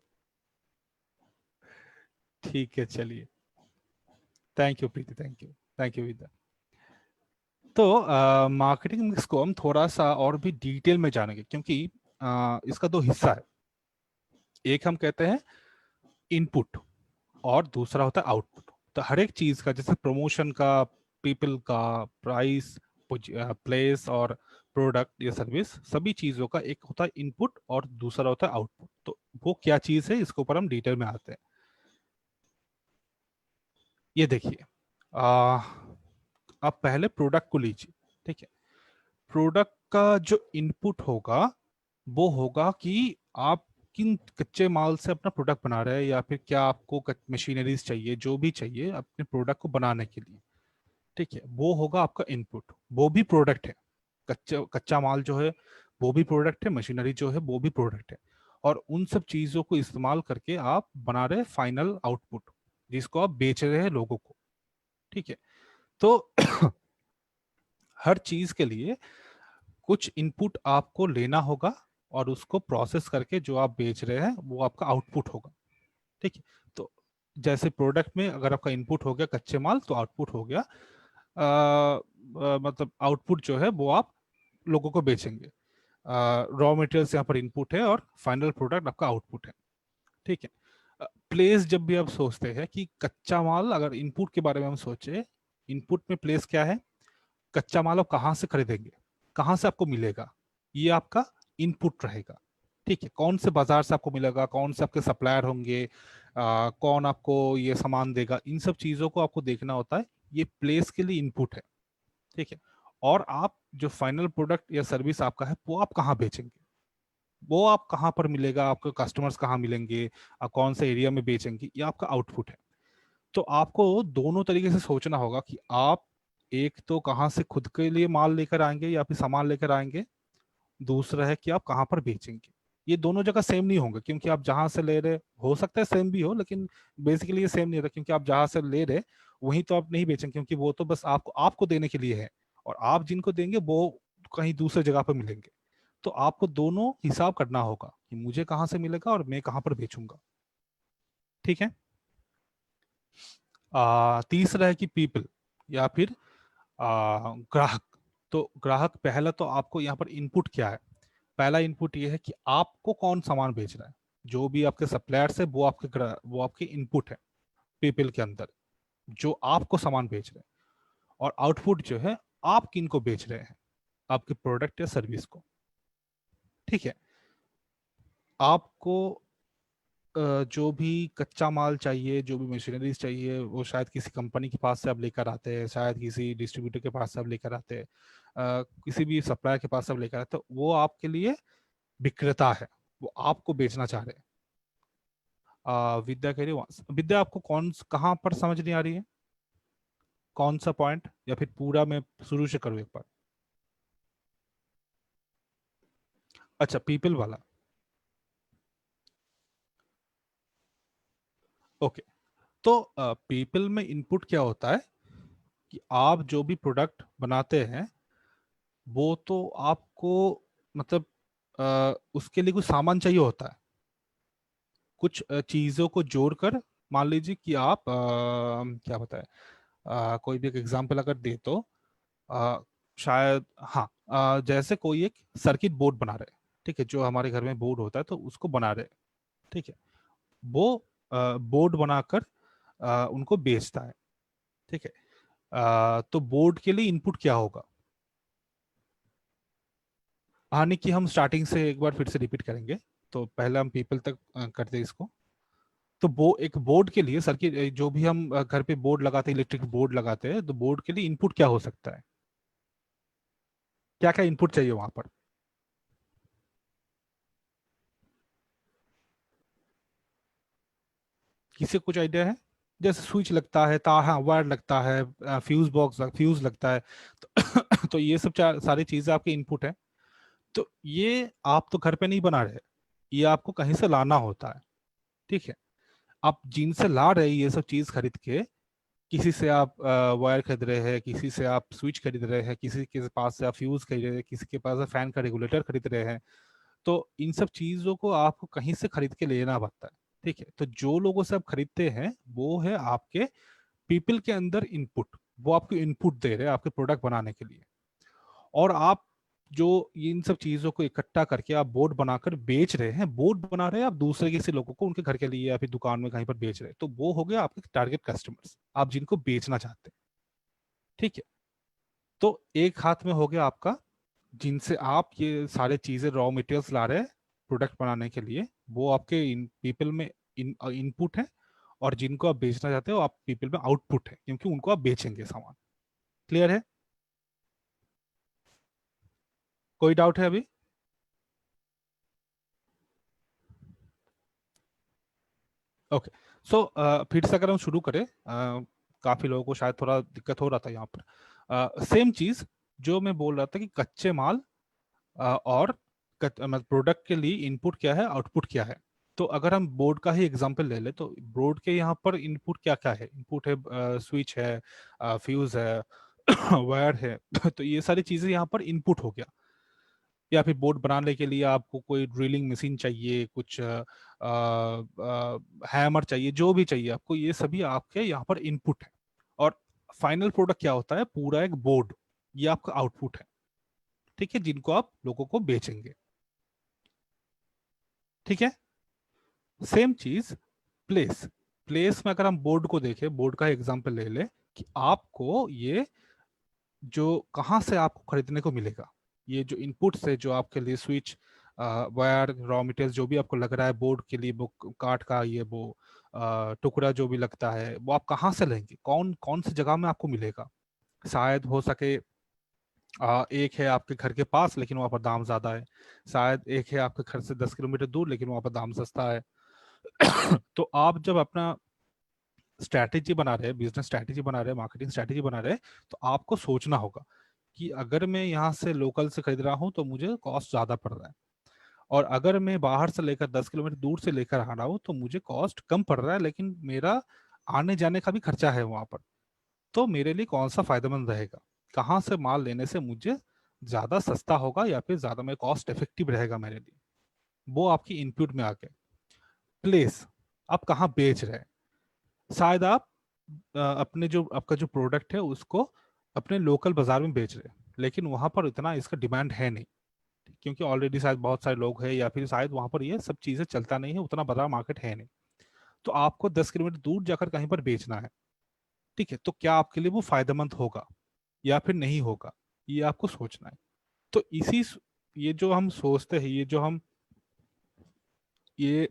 ठीक है, चलिए। Thank you Preeti, thank you. Thank you Vidya. तो मार्केटिंग मिक्स को हम थोड़ा सा और भी डिटेल में जानेंगे, क्योंकि इसका दो हिस्सा है। एक हम कहते हैं इनपुट, और दूसरा होता है आउटपुट। तो हर एक चीज का, जैसे प्रमोशन का, पीपल का, प्राइस, प्लेस और प्रोडक्ट या सर्विस, सभी चीजों का एक होता है इनपुट और दूसरा होता है आउटपुट। तो वो क्या चीज है, इसके ऊपर हम डिटेल में आते हैं। ये देखिए, आप पहले प्रोडक्ट को लीजिए। ठीक है। प्रोडक्ट का जो इनपुट होगा वो होगा कि आप किन कच्चे माल से अपना प्रोडक्ट बना रहे हैं, या फिर क्या आपको मशीनरीज चाहिए, जो भी चाहिए अपने प्रोडक्ट को बनाने के लिए। ठीक है, वो होगा आपका इनपुट। वो भी प्रोडक्ट है। कच्चा कच्चा माल जो है वो भी प्रोडक्ट है, मशीनरी जो है वो भी प्रोडक्ट है। और उन सब चीजों को इस्तेमाल करके आप बना रहे फाइनल आउटपुट, जिसको आप बेच रहे हैं लोगों को। ठीक है। तो हर चीज के लिए कुछ इनपुट आपको लेना होगा, और उसको प्रोसेस करके जो आप बेच रहे हैं वो आपका आउटपुट होगा। ठीक है। तो जैसे प्रोडक्ट में अगर आपका इनपुट हो गया कच्चे माल, तो आउटपुट हो गया मतलब आउटपुट जो है वो आप लोगों को बेचेंगे। रॉ मटेरियल्स यहाँ पर इनपुट है और फाइनल प्रोडक्ट आपका आउटपुट है। ठीक है। प्लेस जब भी आप सोचते हैं कि कच्चा माल, अगर इनपुट के बारे में हम सोचे, इनपुट में प्लेस क्या है? कच्चा माल आप कहाँ से खरीदेंगे, कहाँ से आपको मिलेगा, ये आपका इनपुट रहेगा। ठीक है। कौन से बाजार से आपको मिलेगा, कौन से आपके सप्लायर होंगे, कौन आपको ये सामान देगा, इन सब चीजों को आपको देखना होता है। ये प्लेस के लिए इनपुट है। ठीक है। और आप जो फाइनल प्रोडक्ट या सर्विस आपका है वो आप कहाँ बेचेंगे, वो आप कहाँ पर मिलेगा, आपके कस्टमर्स कहाँ मिलेंगे, कौन से एरिया में बेचेंगे, ये आपका आउटपुट है। तो आपको दोनों तरीके से सोचना होगा कि आप एक तो कहाँ से खुद के लिए माल लेकर आएंगे या फिर सामान लेकर आएंगे, दूसरा है कि आप कहाँ पर बेचेंगे। ये दोनों जगह सेम नहीं होंगे, क्योंकि आप जहां से ले रहे, हो सकता है सेम भी हो, लेकिन बेसिकली ये सेम नहीं होता, क्योंकि आप जहां से ले रहे वहीं तो आप नहीं बेचेंगे, क्योंकि वो तो बस आपको आपको देने के लिए है, और आप जिनको देंगे वो कहीं दूसरे जगह पर मिलेंगे। तो आपको दोनों हिसाब करना होगा कि मुझे कहाँ से मिलेगा और मैं कहाँ पर बेचूंगा। ठीक है। तीसरा है कि पीपल, या फिर ग्राहक। तो ग्राहक, पहला तो आपको यहाँ पर इनपुट क्या है? पहला इनपुट ये है कि आपको कौन सामान बेच रहा है। जो भी आपके सप्लायर्स है वो वो आपके इनपुट है पीपल के अंदर, जो आपको सामान बेच रहे हैं। और आउटपुट जो है, आप किन को बेच रहे हैं, आपके प्रोडक्ट या सर्विस को। ठीक है। आपको जो भी कच्चा माल चाहिए, जो भी मशीनरीज चाहिए, वो शायद किसी कंपनी के पास से आप लेकर आते हैं, शायद किसी डिस्ट्रीब्यूटर के पास से आप लेकर आते हैं, किसी भी सप्लायर के पास से आप लेकर आते हैं, तो वो आपके लिए विक्रेता है, वो आपको बेचना चाह रहे हैं। विद्या कह रही है, विद्या आपको कहाँ पर समझ नहीं आ रही है, कौन सा पॉइंट, या फिर पूरा मैं शुरू से करूँ एक बार? अच्छा, पीपल वाला। ओके। तो पीपल में इनपुट क्या होता है कि आप जो भी प्रोडक्ट बनाते हैं वो तो आपको, मतलब उसके लिए कुछ सामान चाहिए होता है, कुछ चीजों को जोड़कर। मान लीजिए कि आप क्या बताए, कोई भी एक एग्जांपल अगर दे तो अ, शायद, हाँ, जैसे कोई एक सर्किट बोर्ड बना रहे हैं। ठीक है, जो हमारे घर में बोर्ड होता है तो उसको बना रहे हैं। ठीक है। वो बोर्ड बनाकर उनको बेचता है। ठीक है। तो बोर्ड के लिए इनपुट क्या होगा? हानि की हम स्टार्टिंग से एक बार फिर से रिपीट करेंगे। तो पहले हम पीपल तक करते हैं इसको। तो वो एक बोर्ड के लिए, सर्किट जो भी हम घर पे बोर्ड लगाते हैं, इलेक्ट्रिक बोर्ड लगाते हैं, तो बोर्ड के लिए इनपुट क्या हो सकता है? क्या क्या इनपुट चाहिए वहां पर? किसी को कुछ आइडिया है? जैसे स्विच लगता है, तार, हाँ वायर लगता है, फ्यूज बॉक्स, फ्यूज लगता है, तो, तो ये सब सारी चीजें आपके इनपुट है। तो ये आप तो घर पे नहीं बना रहे, ये आपको कहीं से लाना होता है। ठीक है, आप जिनसे ला रहे हैं ये सब चीज खरीद के, किसी से आप वायर खरीद रहे हैं, किसी से आप स्विच खरीद रहे हैं, किसी के पास से आप फ्यूज खरीद रहे हैं, किसी के पास से फैन का रेगुलेटर खरीद रहे हैं, तो इन सब चीजों को आपको कहीं से खरीद के लेना पड़ता है। ठीक है, तो जो लोगों से आप खरीदते हैं वो है आपके पीपल के अंदर इनपुट, वो आपको इनपुट दे रहे हैं आपके प्रोडक्ट बनाने के लिए। और आप जो इन सब चीजों को इकट्ठा करके आप बोर्ड बनाकर बेच रहे हैं, बोर्ड बना रहे हैं आप दूसरे किसी लोगों को उनके घर के लिए या फिर दुकान में कहीं पर बेच रहे हैं, तो वो हो गया आपके टारगेट कस्टमर्स, आप जिनको बेचना चाहते हैं। ठीक है, तो एक हाथ में हो गया आपका जिनसे आप ये सारे चीजें रॉ मटेरियल्स ला रहे हैं प्रोडक्ट बनाने के लिए, वो आपके इन पीपल में इनपुट है। और जिनको आप बेचना चाहते हो आप पीपल में आउटपुट है, क्योंकि उनको आप बेचेंगे सामान। क्लियर है? कोई डाउट है अभी? ओके, सो फिर से अगर हम शुरू करें, काफी लोगों को शायद थोड़ा दिक्कत हो रहा था यहाँ पर। सेम चीज जो मैं बोल रहा था कि कच्चे माल और प्रोडक्ट के लिए इनपुट क्या है, आउटपुट क्या है। तो अगर हम बोर्ड का ही एग्जांपल ले ले, तो बोर्ड के यहाँ पर इनपुट क्या क्या है? इनपुट है स्विच है, फ्यूज है, वायर है। तो ये सारी चीजें यहाँ पर इनपुट हो गया। या फिर बोर्ड बनाने के लिए आपको कोई ड्रिलिंग मशीन चाहिए, कुछ हैमर चाहिए, जो भी चाहिए आपको, ये सभी आपके यहाँ पर इनपुट है। और फाइनल प्रोडक्ट क्या होता है? पूरा एक बोर्ड, ये आपका आउटपुट है। ठीक है, जिनको आप लोगों को बेचेंगे। ठीक है, सेम चीज प्लेस। प्लेस में अगर हम बोर्ड को देखें, बोर्ड का एग्जांपल ले ले, कि आपको ये जो कहाँ से आपको खरीदने को मिलेगा, ये जो इनपुट्स है जो आपके लिए स्विच, वायर, रॉ मटेरियल जो भी आपको लग रहा है बोर्ड के लिए, वो काठ का ये वो टुकड़ा जो भी लगता है, वो आप कहाँ से लेंगे, कौन कौन सी जगह में आपको मिलेगा? शायद हो सके एक है आपके घर के पास लेकिन वहां पर दाम ज्यादा है, शायद एक है आपके घर से 10 किलोमीटर दूर लेकिन वहां पर दाम सस्ता है। तो आप जब अपना स्ट्रैटेजी बना रहे हैं, बिजनेस स्ट्रैटेजी बना रहे हैं, मार्केटिंग स्ट्रैटेजी बना रहे हैं, तो आपको सोचना होगा कि अगर मैं यहाँ से लोकल से खरीद रहा हूँ तो मुझे कॉस्ट ज्यादा पड़ रहा है, और अगर मैं बाहर से लेकर 10 किलोमीटर दूर से लेकर आ रहा हूँ तो मुझे कॉस्ट कम पड़ रहा है, लेकिन मेरा आने जाने का भी खर्चा है वहां पर। तो मेरे लिए कौन सा फायदेमंद रहेगा, कहाँ से माल लेने से मुझे ज्यादा सस्ता होगा या फिर ज्यादा में कॉस्ट इफेक्टिव रहेगा मेरे लिए? वो आपकी इनपुट में आ गए। प्लेस, आप कहाँ बेच रहे हैं? शायद आप अपने जो आपका जो प्रोडक्ट है उसको अपने लोकल बाजार में बेच रहे हैं, लेकिन वहां पर इतना इसका डिमांड है नहीं, क्योंकि ऑलरेडी शायद बहुत सारे लोग हैं, या फिर शायद वहां पर ये सब चीजें चलता नहीं है, उतना बड़ा मार्केट है नहीं। तो आपको 10 किलोमीटर दूर जाकर कहीं पर बेचना है। ठीक है, तो क्या आपके लिए वो फायदेमंद होगा या फिर नहीं होगा, ये आपको सोचना है। तो ये जो हम सोचते हैं, ये जो हम ये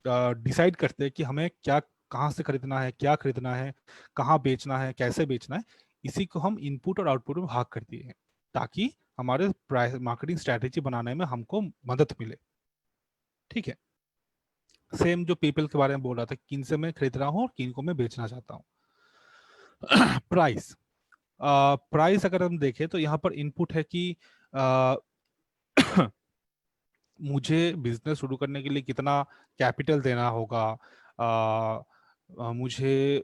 डिसाइड करते हैं कि हमें क्या, कहाँ से खरीदना है, क्या खरीदना है, कहाँ बेचना है, कैसे बेचना है, इसी को हम इनपुट और आउटपुट में भाग कर दिए हैं, ताकि हमारे प्राइस मार्केटिंग स्ट्रैटेजी बनाने में हमको मदद मिले। ठीक है, सेम जो पीपल के बारे में बोल रहा था, किन से मैं खरीद रहा हूँ और किन को मैं बेचना चाहता हूँ। प्राइस, प्राइस अगर हम देखें तो यहाँ पर इनपुट है कि अ, मुझे बिजनेस शुरू करने के लिए कितना कैपिटल देना होगा, मुझे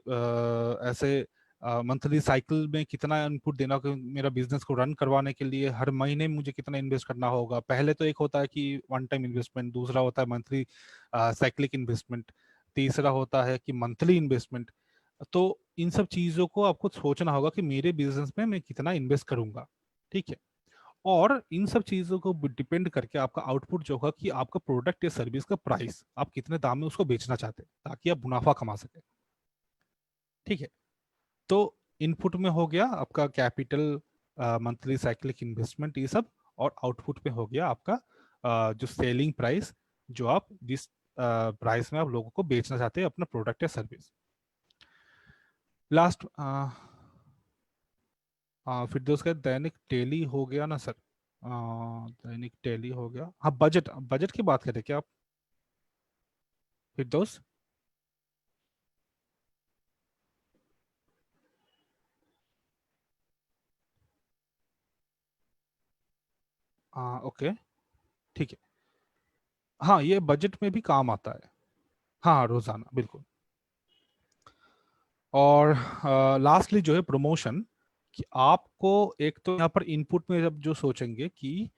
ऐसे मंथली साइकिल में कितना इनपुट देना होगा, मेरा बिजनेस को रन करवाने के लिए हर महीने मुझे कितना इन्वेस्ट करना होगा। पहले तो एक होता है कि वन टाइम इन्वेस्टमेंट, दूसरा होता है मंथली साइक्लिक इन्वेस्टमेंट, तीसरा होता है कि मंथली इन्वेस्टमेंट। तो इन सब चीजों को आपको सोचना होगा कि मेरे बिजनेस में मैं कितना इन्वेस्ट करूंगा। ठीक है, और इन सब चीजों को डिपेंड करके आपका आउटपुट जो होगा कि आपका प्रोडक्ट या सर्विस का प्राइस आप कितने दाम में उसको बेचना चाहते हैं, ताकि आप मुनाफा कमा सके। ठीक है, तो इनपुट में हो गया आपका कैपिटल, मंथली साइक्लिक इन्वेस्टमेंट, ये सब। और आउटपुट में हो गया आपका जो सेलिंग प्राइस, जो आप जिस प्राइस में आप लोगों को बेचना चाहते हैं अपना प्रोडक्ट या सर्विस। लास्ट, फिर उसका दैनिक टेली हो गया ना सर? दैनिक टेली हो गया, हाँ बजट, बजट की बात करें क्या आप फिर दोस्त? ओके, ठीक है। हाँ, ये बजट में भी काम आता है। हाँ, रोजाना बिल्कुल। और लास्टली जो है प्रमोशन, कि आपको एक तो यहाँ पर इनपुट में जब जो सोचेंगे कि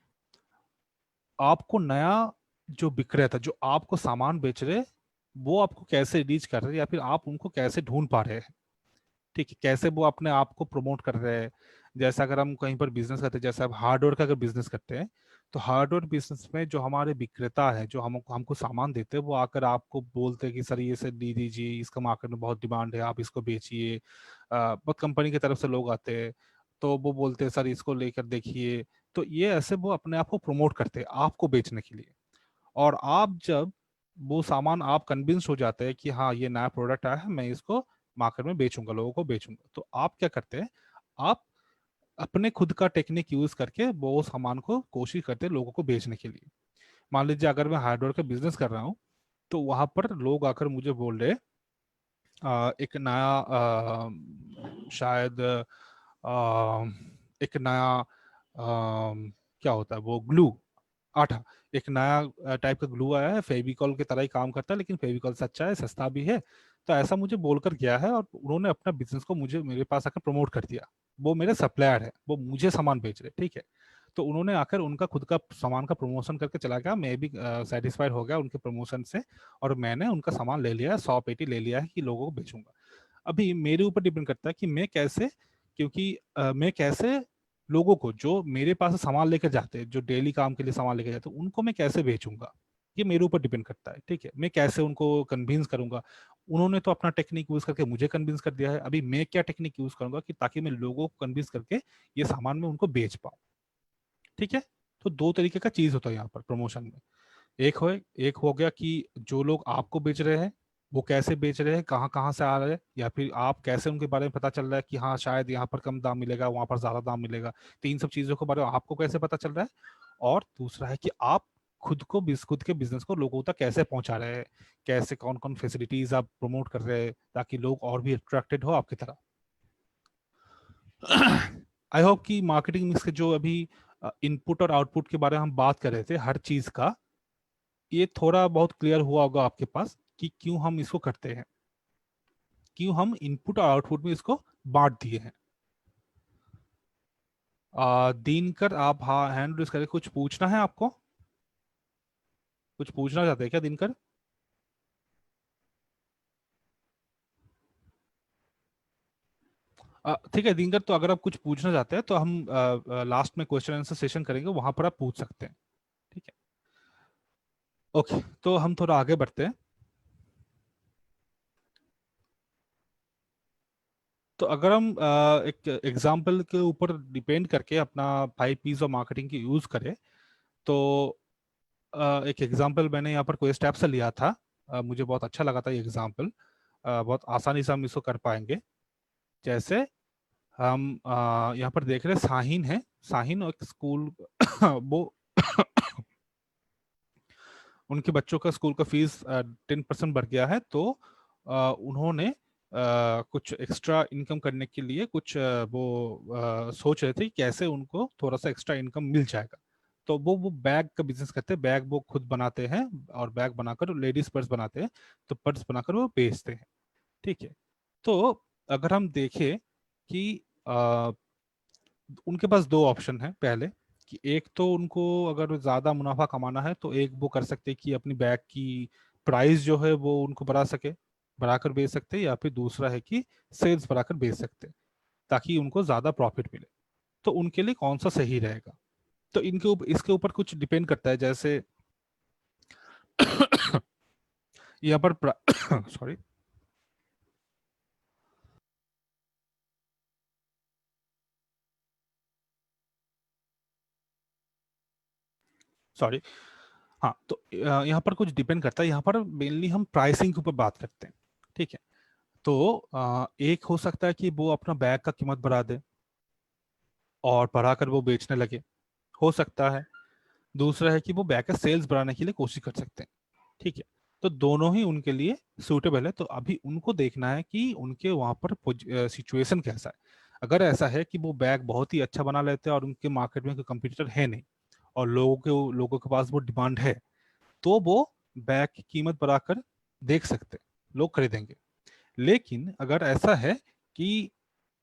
आपको नया जो विक्रेता जो आपको सामान बेच रहे, वो आपको कैसे रीच कर रहे हैं या फिर आप उनको कैसे ढूंढ पा रहे हैं। ठीक है, कैसे वो अपने आप को प्रमोट कर रहे हैं। जैसे अगर हम कहीं पर बिजनेस करते हैं, जैसे आप हार्डवेयर का अगर बिजनेस करते हैं, तो हार्डवेयर बिजनेस में जो हमारे विक्रेता है जो हमको हमको सामान देते हैं, वो आकर आपको बोलते हैं कि सर ये से दे दीजिए, इसका मार्केट में बहुत डिमांड है, आप इसको बेचिए। बहुत कंपनी की तरफ से लोग आते हैं, तो वो बोलते हैं सर इसको लेकर देखिए। तो ये ऐसे वो अपने आप को प्रमोट करते हैं आपको बेचने के लिए। और आप जब वो सामान आप कन्विंस हो जाते हैं कि हाँ ये नया प्रोडक्ट आया है, मैं इसको मार्केट में बेचूंगा, लोगों को बेचूंगा, तो आप क्या करते हैं, आप अपने खुद का टेक्निक यूज करके वो सामान को कोशिश करते हैं लोगों को बेचने के लिए। मान लीजिए अगर मैं हार्डवेयर का बिजनेस कर रहा हूँ, तो वहां पर लोग आकर मुझे बोल रहे एक नया शायद एक नया क्या होता है वो ग्लू, आठा, एक नया टाइप का ग्लू आया है, फेविकॉल की तरह ही काम करता है, लेकिन फेविकॉल से अच्छा है, सस्ता भी है। तो ऐसा मुझे बोलकर गया है और उन्होंने अपना बिजनेस को मुझे मेरे पास आकर प्रमोट कर दिया। वो मेरे सप्लायर है, वो मुझे सामान बेच रहे, ठीक है। तो उन्होंने आकर उनका खुद का सामान का प्रमोशन करके चला गया, मैं भी सेटिस्फाइड हो गया उनके प्रमोशन से, और मैंने उनका सामान ले लिया है, 100 पेटी ले लिया है कि लोगों को बेचूंगा। अभी मेरे ऊपर डिपेंड करता है कि मैं कैसे, क्योंकि मैं कैसे लोगों को जो मेरे पास से सामान लेकर जाते हैं, जो डेली काम के लिए सामान लेकर जाते हैं, उनको मैं कैसे बेचूंगा, ये मेरे ऊपर डिपेंड करता है। ठीक है, मैं कैसे उनको कन्विंस करूंगा। उन्होंने तो अपना टेक्निक यूज करके मुझे कन्विंस कर दिया है, अभी मैं क्या टेक्निक यूज करूंगा कि ताकि मैं लोगों को कन्विंस करके ये सामान में उनको बेच पाऊँ। ठीक है, तो दो तरीके का चीज होता है यहाँ पर प्रमोशन में। एक हो गया कि जो लोग आपको बेच रहे हैं, वो कैसे बेच रहे हैं, कहाँ कहाँ से आ रहे हैं, या फिर आप कैसे उनके बारे में पता चल रहा है कि हाँ शायद यहाँ पर कम दाम मिलेगा, वहां पर ज्यादा दाम मिलेगा। तो इन सब चीजों के बारे में आपको कैसे पता चल रहा है। और दूसरा है कि आप खुद के बिजनेस को लोगों तक कैसे पहुंचा रहे हैं, कैसे कौन कौन फैसिलिटीज आप प्रमोट कर रहे हैं ताकि लोग और भी अट्रैक्टेड हो आपकी तरह। आई होप कि मार्केटिंग मिक्स के जो अभी इनपुट और आउटपुट के बारे में हम बात कर रहे थे हर चीज का, ये थोड़ा बहुत क्लियर हुआ होगा आपके पास कि क्यों हम इसको करते हैं, क्यों हम इनपुट और आउटपुट में इसको बांट दिए हैं। दिनकर आप हाँ हैंड रेज करके कुछ पूछना है आपको, कुछ पूछना चाहते हैं क्या दिनकर। ठीक है दिनकर, तो अगर आप कुछ पूछना चाहते हैं तो हम लास्ट में क्वेश्चन आंसर सेशन करेंगे, वहां पर आप पूछ सकते हैं। ठीक है, ओके, तो हम थोड़ा आगे बढ़ते हैं। तो अगर हम एक एग्जाम्पल के ऊपर डिपेंड करके अपना 5 पीस ऑफ मार्केटिंग की यूज करें, तो एक एग्जाम्पल मैंने यहाँ पर कोई स्टेप से लिया था। मुझे बहुत अच्छा लगा था ये एग्जाम्पल। बहुत आसानी से हम इसको कर पाएंगे। जैसे हम यहाँ पर देख रहे हैं, साहिन है। साहिन एक स्कूल वो उनके बच्चों का स्कूल का फीस 10% बढ़ गया है, तो उन्होंने कुछ एक्स्ट्रा इनकम करने के लिए कुछ वो सोच रहे थे कि कैसे उनको थोड़ा सा एक्स्ट्रा इनकम मिल जाएगा। तो वो बैग का बिजनेस करते हैं, बैग वो खुद बनाते हैं, और बैग बनाकर लेडीज पर्स बनाते हैं, तो पर्स बनाकर वो बेचते हैं। ठीक है, तो अगर हम देखें कि उनके पास दो ऑप्शन है। पहले कि एक तो उनको अगर ज्यादा मुनाफा कमाना है, तो एक वो कर सकते हैं कि अपनी बैग की प्राइस जो है वो उनको बढ़ा सके, बढ़ाकर बेच सकते हैं, या फिर दूसरा है कि सेल्स बढ़ाकर बेच सकते हैं ताकि उनको ज्यादा प्रॉफिट मिले। तो उनके लिए कौन सा सही रहेगा। तो इसके ऊपर कुछ डिपेंड करता है। जैसे यहाँ पर सॉरी, सॉरी, हाँ, तो यहाँ पर कुछ डिपेंड करता है। यहाँ पर मेनली हम प्राइसिंग के ऊपर बात करते हैं। ठीक है, तो एक हो सकता है कि वो अपना बैग का कीमत बढ़ा दे और बढ़ाकर वो बेचने लगे, हो सकता है। दूसरा है कि वो बैग का सेल्स बढ़ाने के लिए कोशिश कर सकते हैं। ठीक है, तो दोनों ही उनके लिए सूटेबल है। तो अभी उनको देखना है कि उनके वहां पर सिचुएशन कैसा है। अगर ऐसा है कि वो बैग बहुत ही अच्छा बना लेते हैं और उनके मार्केट में कोई कंपटीटर है नहीं, और लोगों के पास वो डिमांड है, तो वो बैग की कीमत बढ़ाकर देख सकते, लोग खरीदेंगे। लेकिन अगर ऐसा है कि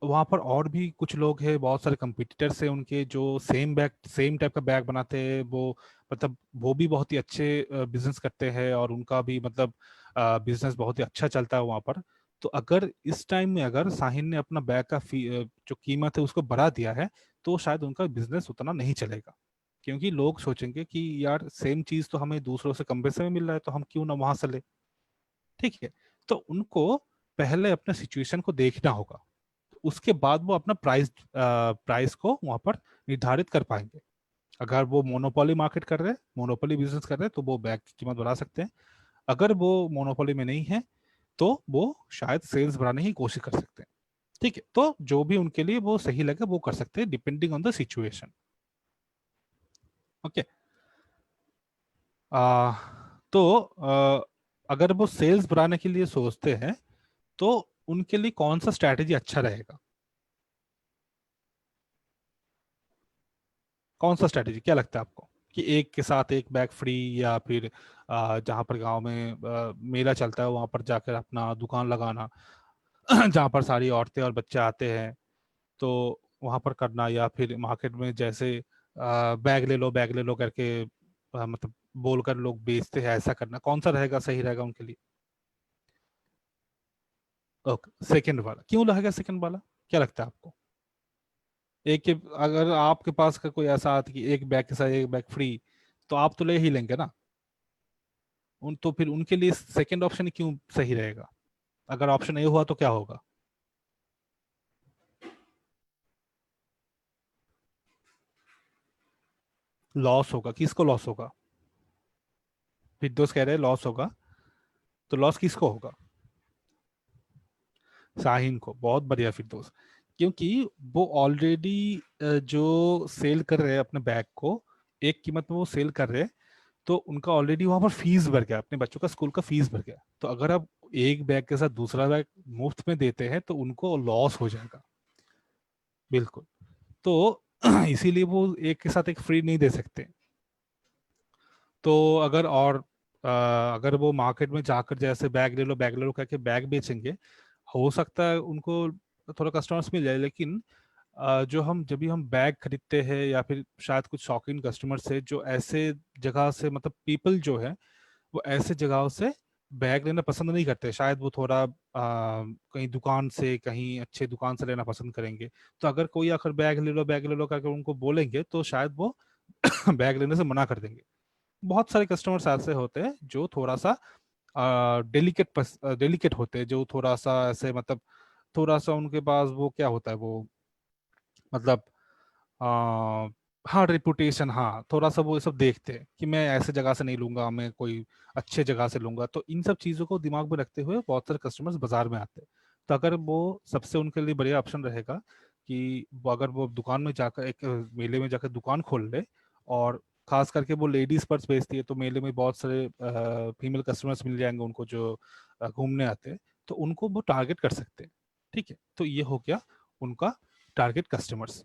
वहां पर और भी कुछ लोग हैं, बहुत सारे कंपटीटर्स हैं उनके, जो सेम टाइप का बैग बनाते हैं, वो मतलब वो भी बहुत ही अच्छे बिजनेस करते हैं, और उनका भी मतलब बिजनेस बहुत ही अच्छा चलता है वहां पर। तो अगर इस टाइम में अगर साहिन ने अपना बैग का जो कीमत है उसको बढ़ा दिया है, तो शायद उनका बिजनेस उतना नहीं चलेगा, क्योंकि लोग सोचेंगे कि यार सेम चीज तो हमें दूसरों से कम पैसे में मिल रहा है, तो हम क्यों ना वहां से ले। ठीक है। तो उनको पहले अपने सिचुएशन को देखना होगा, उसके बाद वो अपना प्राइस को वहां पर निर्धारित कर पाएंगे। अगर वो मोनोपोली मार्केट कर रहे हैं, मोनोपोली बिजनेस कर रहे हैं, तो वो बैग की कीमत बढ़ा सकते हैं। अगर वो मोनोपोली में नहीं है, तो वो शायद सेल्स बढ़ाने की कोशिश कर सकते हैं। ठीक है, तो जो भी उनके लिए वो सही लगे वो कर सकते हैं, depending on the situation. Okay. आ तो अगर वो सेल्स बढ़ाने के लिए सोचते हैं, तो उनके लिए कौन सा स्ट्रैटेजी अच्छा रहेगा? कौन सा स्ट्रैटेजी क्या लगता है आपको, कि एक के साथ एक बैग फ्री, या फिर जहाँ पर गांव में मेला चलता है वहां पर जाकर अपना दुकान लगाना जहाँ पर सारी औरतें और बच्चे आते हैं, तो वहां पर करना, या फिर मार्केट में जैसे बैग ले लो करके मतलब बोलकर लोग बेचते हैं, ऐसा करना, कौन सा रहेगा, सही रहेगा उनके लिए? ओके, सेकंड वाला क्यों रहेगा? सेकंड वाला क्या लगता है आपको? एक के अगर आपके पास का कोई ऐसा आता कि एक बैग के साथ एक बैग फ्री, तो आप तो ले ही लेंगे ना। उन तो फिर उनके लिए सेकंड ऑप्शन क्यों सही रहेगा? अगर ऑप्शन ए हुआ तो क्या होगा? लॉस होगा। किसको लॉस होगा? फिर कह रहे हैं लॉस होगा, तो लॉस किसको होगा? शाहीन को। बहुत बढ़िया फिरदौस। क्योंकि वो ऑलरेडी जो सेल कर रहे हैं अपने बैग को, एक कीमत में वो सेल कर रहे हैं, तो उनका ऑलरेडी वहां पर फीस भर गया, अपने बच्चों का स्कूल का फीस भर गया। तो अगर आप एक बैग के साथ दूसरा बैग मुफ्त में देते हैं, तो उनको लॉस हो जाएगा। बिल्कुल। तो इसीलिए वो एक के साथ एक फ्री नहीं दे सकते। तो अगर वो मार्केट में जाकर जैसे बैग ले लो करके बैग बेचेंगे, हो सकता है उनको थोड़ा कस्टमर्स मिल जाए। लेकिन जो हम जब भी हम बैग खरीदते हैं, या फिर शायद कुछ शौकीन कस्टमर्स है जो ऐसे जगह से, मतलब पीपल जो है वो ऐसे जगहों से बैग लेना पसंद नहीं करते, शायद वो थोड़ा कहीं दुकान से, कहीं अच्छे दुकान से लेना पसंद करेंगे। तो अगर कोई आकर बैग ले लो करके उनको बोलेंगे, तो शायद वो बैग लेने से मना कर देंगे। बहुत सारे कस्टमर्स ऐसे होते हैं जो थोड़ा सा डेलिकेट होते हैं, जो थोड़ा सा ऐसे मतलब थोड़ा सा उनके पास वो क्या होता है, वो मतलब आ, हाँ रिपुटेशन, हाँ थोड़ा सा वो ये सब देखते हैं कि मैं ऐसे जगह से नहीं लूंगा, मैं कोई अच्छे जगह से लूंगा। तो इन सब चीजों को दिमाग में रखते हुए बहुत सारे कस्टमर्स बाजार में आते हैं। तो अगर वो सबसे उनके लिए बढ़िया ऑप्शन रहेगा कि अगर वो दुकान में जाकर एक मेले में जाकर दुकान खोल ले, और खास करके वो लेडीज पर्स बेचती है, तो मेले में बहुत सारे फीमेल कस्टमर्स मिल जाएंगे उनको जो घूमने आते हैं, तो उनको वो टारगेट कर सकते हैं। ठीक है, तो ये हो गया उनका टारगेट कस्टमर्स।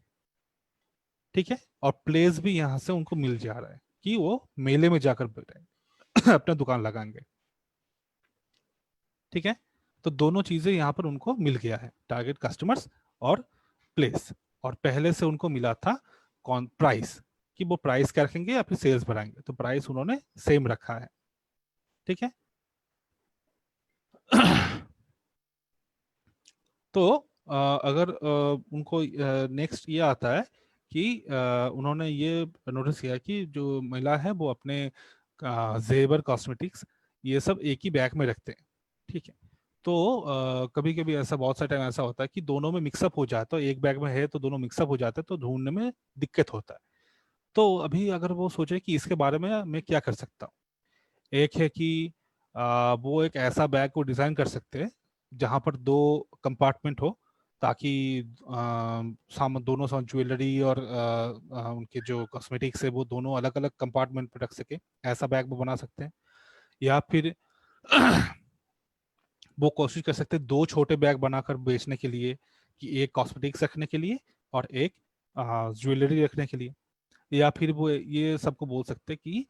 ठीक है, और प्लेस भी यहाँ से उनको मिल जा रहा है कि वो मेले में जाकर बैठे अपना दुकान लगाएंगे। ठीक है, तो दोनों चीजें यहाँ पर उनको मिल गया है, टारगेट कस्टमर्स और प्लेस। और पहले से उनको मिला था कौन प्राइस, कि वो प्राइस क्या रखेंगे या फिर सेल्स बढ़ाएंगे, तो प्राइस उन्होंने सेम रखा है। ठीक है। तो अगर उनको नेक्स्ट ये आता है कि उन्होंने ये नोटिस किया कि जो महिला है वो अपने जेवर कॉस्मेटिक्स ये सब एक ही बैग में रखते हैं। ठीक है। तो कभी कभी ऐसा, बहुत सारे टाइम ऐसा होता है कि दोनों में मिक्सअप हो जाता है, एक बैग में है तो दोनों मिक्सअप हो जाते हैं, तो ढूंढने में दिक्कत होता है। तो अभी अगर वो सोचे कि इसके बारे में मैं क्या कर सकता हूँ, एक है कि वो एक ऐसा बैग को डिजाइन कर सकते हैं जहां पर दो कंपार्टमेंट हो, ताकि दोनों सामान ज्वेलरी और उनके जो कॉस्मेटिक्स है वो दोनों अलग अलग कंपार्टमेंट पे रख सके। ऐसा बैग वो बना सकते हैं। या फिर वो कोशिश कर सकते हैं दो छोटे बैग बनाकर बेचने के लिए, कि एक कॉस्मेटिक्स रखने के लिए और एक ज्वेलरी रखने के लिए। या फिर वो ये सबको बोल सकते हैं कि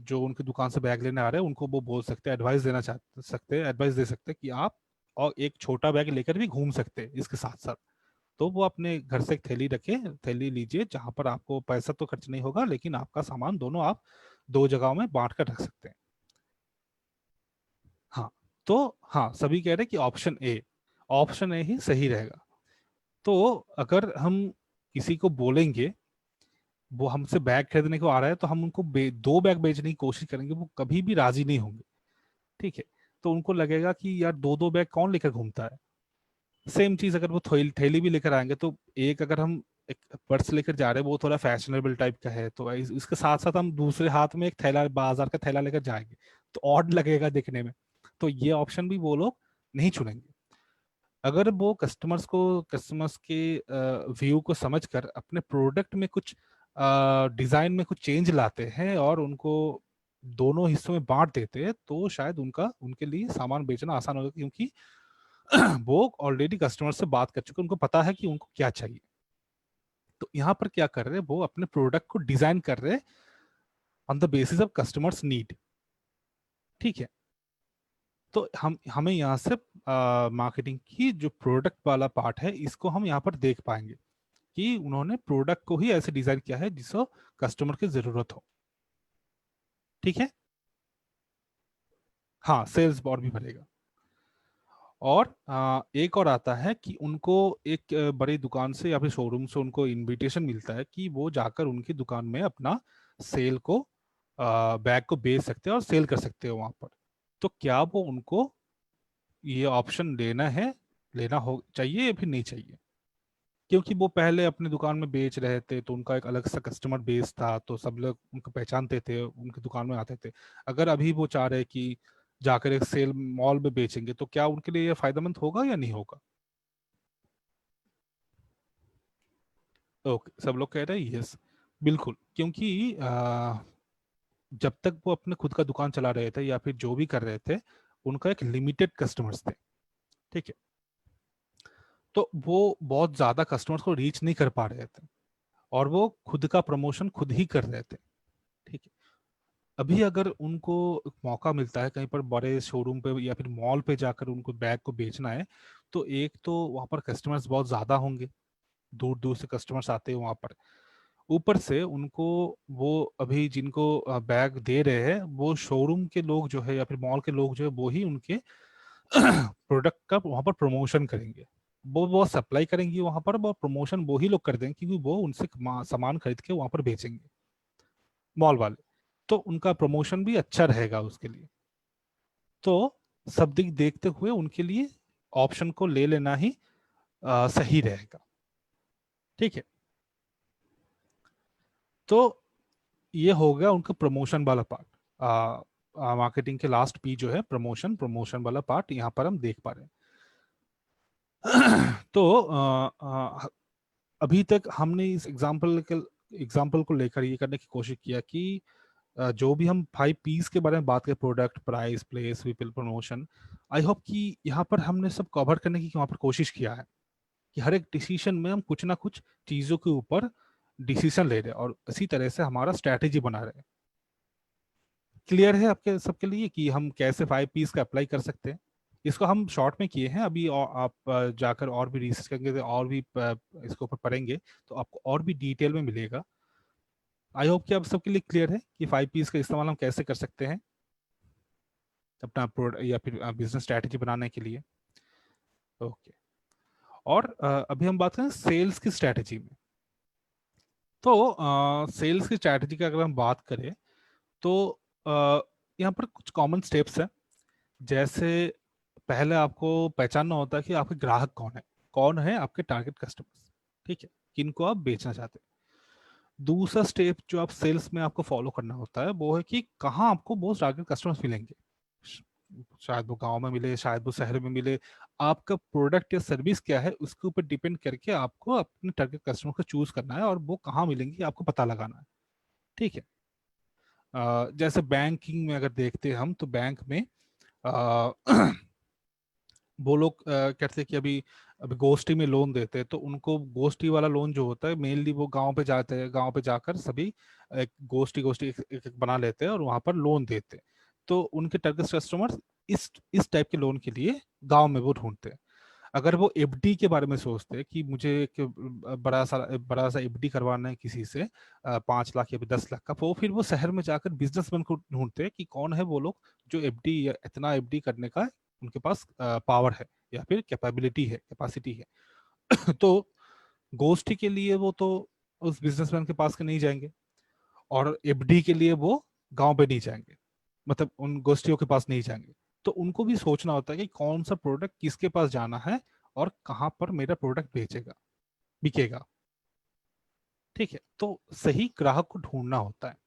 जो उनकी दुकान से बैग लेने आ रहे हैं उनको वो बोल सकते हैं, एडवाइस देना चाह सकते हैं, एडवाइस दे सकते हैं कि आप और एक छोटा बैग लेकर भी घूम सकते हैं इसके साथ साथ। तो वो अपने घर से एक थैली रखे, थैली लीजिए जहां पर आपको पैसा तो खर्च नहीं होगा, लेकिन आपका सामान दोनों आप दो जगहों में बांट कर रख सकते हैं। हाँ, तो हाँ, सभी कह रहे हैं कि ऑप्शन ए ही सही रहेगा। तो अगर हम किसी को बोलेंगे, वो हमसे बैग खरीदने को आ रहा है, तो हम उनको दो बैग बेचने की कोशिश करेंगे, वो कभी भी राजी नहीं होंगे। ठीक है, तो उनको लगेगा कि यार दो दो बैग कौन लेकर घूमता है। सेम चीज अगर वो थैली थैली भी लेकर आएंगे, तो एक अगर हम एक पर्स लेकर जा रहे हैं, वो थोड़ा फैशनेबल टाइप का है, तो इसके साथ साथ हम दूसरे हाथ में एक थैला, बाजार का थैला लेकर जाएंगे, तो ऑड लगेगा देखने में। तो ये ऑप्शन भी वो लोग नहीं चुनेंगे। अगर वो कस्टमर्स के व्यू को समझकर अपने प्रोडक्ट में कुछ डिजाइन में कुछ चेंज लाते हैं और उनको दोनों हिस्सों में बांट देते हैं, तो शायद उनके लिए सामान बेचना आसान होगा, क्योंकि वो ऑलरेडी कस्टमर से बात कर चुके हैं, उनको पता है कि उनको क्या चाहिए। तो यहाँ पर क्या कर रहे हैं, वो अपने प्रोडक्ट को डिजाइन कर रहे हैं on the basis of customers need. ठीक है, तो हमें यहाँ से मार्केटिंग की जो प्रोडक्ट वाला पार्ट है, इसको हम यहाँ पर देख पाएंगे कि उन्होंने प्रोडक्ट को ही ऐसे डिजाइन किया है जिसको कस्टमर की जरूरत हो। ठीक है, हाँ, सेल्स और भी बढ़ेगा। और एक और आता है कि उनको एक बड़ी दुकान से या फिर शोरूम से उनको इनविटेशन मिलता है कि वो जाकर उनकी दुकान में अपना सेल को बैग को बेच सकते हैं और सेल कर सकते हैं वहां पर। तो क्या वो उनको ये ऑप्शन लेना हो चाहिए या फिर नहीं चाहिए? क्योंकि वो पहले अपनी दुकान में बेच रहे थे, तो उनका एक अलग सा कस्टमर बेस था, तो सब लोग उनको पहचानते थे, उनकी दुकान में आते थे। अगर अभी वो चाह रहे कि जाकर एक सेल मॉल में बेचेंगे, तो क्या उनके लिए ये फायदेमंद होगा या नहीं होगा? ओके, सब लोग कह रहे हैं यस, बिल्कुल। क्योंकि जब तक वो अपने खुद का दुकान चला रहे थे या फिर जो भी कर रहे थे, उनका एक लिमिटेड कस्टमर्स थे। ठीक है, तो वो बहुत ज्यादा कस्टमर्स को रीच नहीं कर पा रहे थे, और वो खुद का प्रमोशन खुद ही कर रहे थे। ठीक है, अभी अगर उनको एक मौका मिलता है कहीं पर बड़े शोरूम पे या फिर मॉल पे जाकर उनको बैग को बेचना है, तो एक तो वहां पर कस्टमर्स बहुत ज्यादा होंगे, दूर दूर से कस्टमर्स आते हैं वहां पर। ऊपर से उनको वो अभी जिनको बैग दे रहे हैं, वो शोरूम के लोग जो है या फिर मॉल के लोग जो है, वो ही उनके प्रोडक्ट का वहां पर प्रमोशन करेंगे। वो सप्लाई करेंगे वहां पर, वो प्रमोशन वो ही लोग कर देंगे, क्योंकि वो उनसे सामान खरीद के वहां पर बेचेंगे, मॉल वाले। तो उनका प्रमोशन भी अच्छा रहेगा उसके लिए। तो सब दिख देखते हुए उनके लिए ऑप्शन को ले लेना ही सही रहेगा। ठीक है, तो ये हो गया उनका प्रमोशन वाला पार्ट। मार्केटिंग के लास्ट पी जो है प्रमोशन वाला पार्ट, यहाँ पर हम देख पा रहे हैं। तो अभी तक हमने इस एग्जाम्पल को लेकर ये करने की कोशिश किया कि जो भी हम 5 पीस के बारे में बात करें, product, price, place, people, promotion, आई होप कि यहाँ पर हमने सब कवर करने की वहाँ पर कोशिश किया है कि हर एक डिसीजन में हम कुछ ना कुछ चीज़ों के ऊपर डिसीजन ले रहे हैं और इसी तरह से हमारा स्ट्रैटेजी बना रहे हैं। क्लियर है आपके सबके लिए कि हम कैसे 5 पीस का अप्लाई कर सकते हैं? इसको हम शॉर्ट में किए हैं अभी, और आप जाकर और भी रिसर्च करेंगे तो और भी इसके ऊपर पढ़ेंगे, तो आपको और भी डिटेल में मिलेगा। आई होप कि आप सबके लिए क्लियर है कि 5 पीस का इस्तेमाल हम कैसे कर सकते हैं अपना प्रोडक्ट या फिर बिजनेस स्ट्रैटेजी बनाने के लिए। ओके, और अभी हम बात करें सेल्स की स्ट्रैटेजी में। तो सेल्स की स्ट्रैटेजी की अगर हम बात करें, तो यहाँ पर कुछ कॉमन स्टेप्स हैं। जैसे पहले आपको पहचानना होता है कि आपके ग्राहक कौन है आपके टारगेट कस्टमर्स। ठीक है, किनको आप बेचना चाहते हैं। दूसरा स्टेप जो आप सेल्स में आपको फॉलो करना होता है, वो है कि कहाँ आपको वो टारगेट कस्टमर्स मिलेंगे। श- शायद वो गांव में मिले, शायद वो शहर में मिले। आपका प्रोडक्ट या सर्विस क्या है उसके ऊपर डिपेंड करके आपको अपने टारगेट कस्टमर को चूज करना है, और वो कहाँ मिलेंगे आपको पता लगाना है। ठीक है, जैसे बैंकिंग में अगर देखते हैं हम, तो बैंक में वो लोग कहते हैं कि अभी अभी गोष्ठी में लोन देते हैं, तो उनको गोष्ठी वाला लोन जो होता है मेनली वो गांव पे जाते हैं, गांव पे जाकर सभी एक गोष्ठी गोष्ठी एक बना लेते हैं और वहां पर लोन देते हैं। तो उनके टारगेट कस्टमर इस टाइप के लोन के लिए गांव में वो ढूंढते हैं। अगर वो एफडी के बारे में सोचते हैं कि मुझे एक बड़ा सा एफडी करवाना है किसी से 5 लाख या फिर 10 लाख का, वो फिर वो शहर में जाकर बिजनेसमैन को ढूंढते हैं कि कौन है वो लोग जो एफडी या इतना एफडी करने का उनके पास पावर है या फिर कैपेबिलिटी है, कैपेसिटी है। तो गोष्ठी के लिए वो तो उस बिजनेसमैन के पास के नहीं जाएंगे, और एफडी के लिए वो गांव पे नहीं जाएंगे, मतलब उन गोष्ठियों के पास नहीं जाएंगे। तो उनको भी सोचना होता है कि कौन सा प्रोडक्ट किसके पास जाना है और कहाँ पर मेरा प्रोडक्ट बेचेगा, बिकेगा। ठीक है, तो सही ग्राहक को ढूंढना होता है।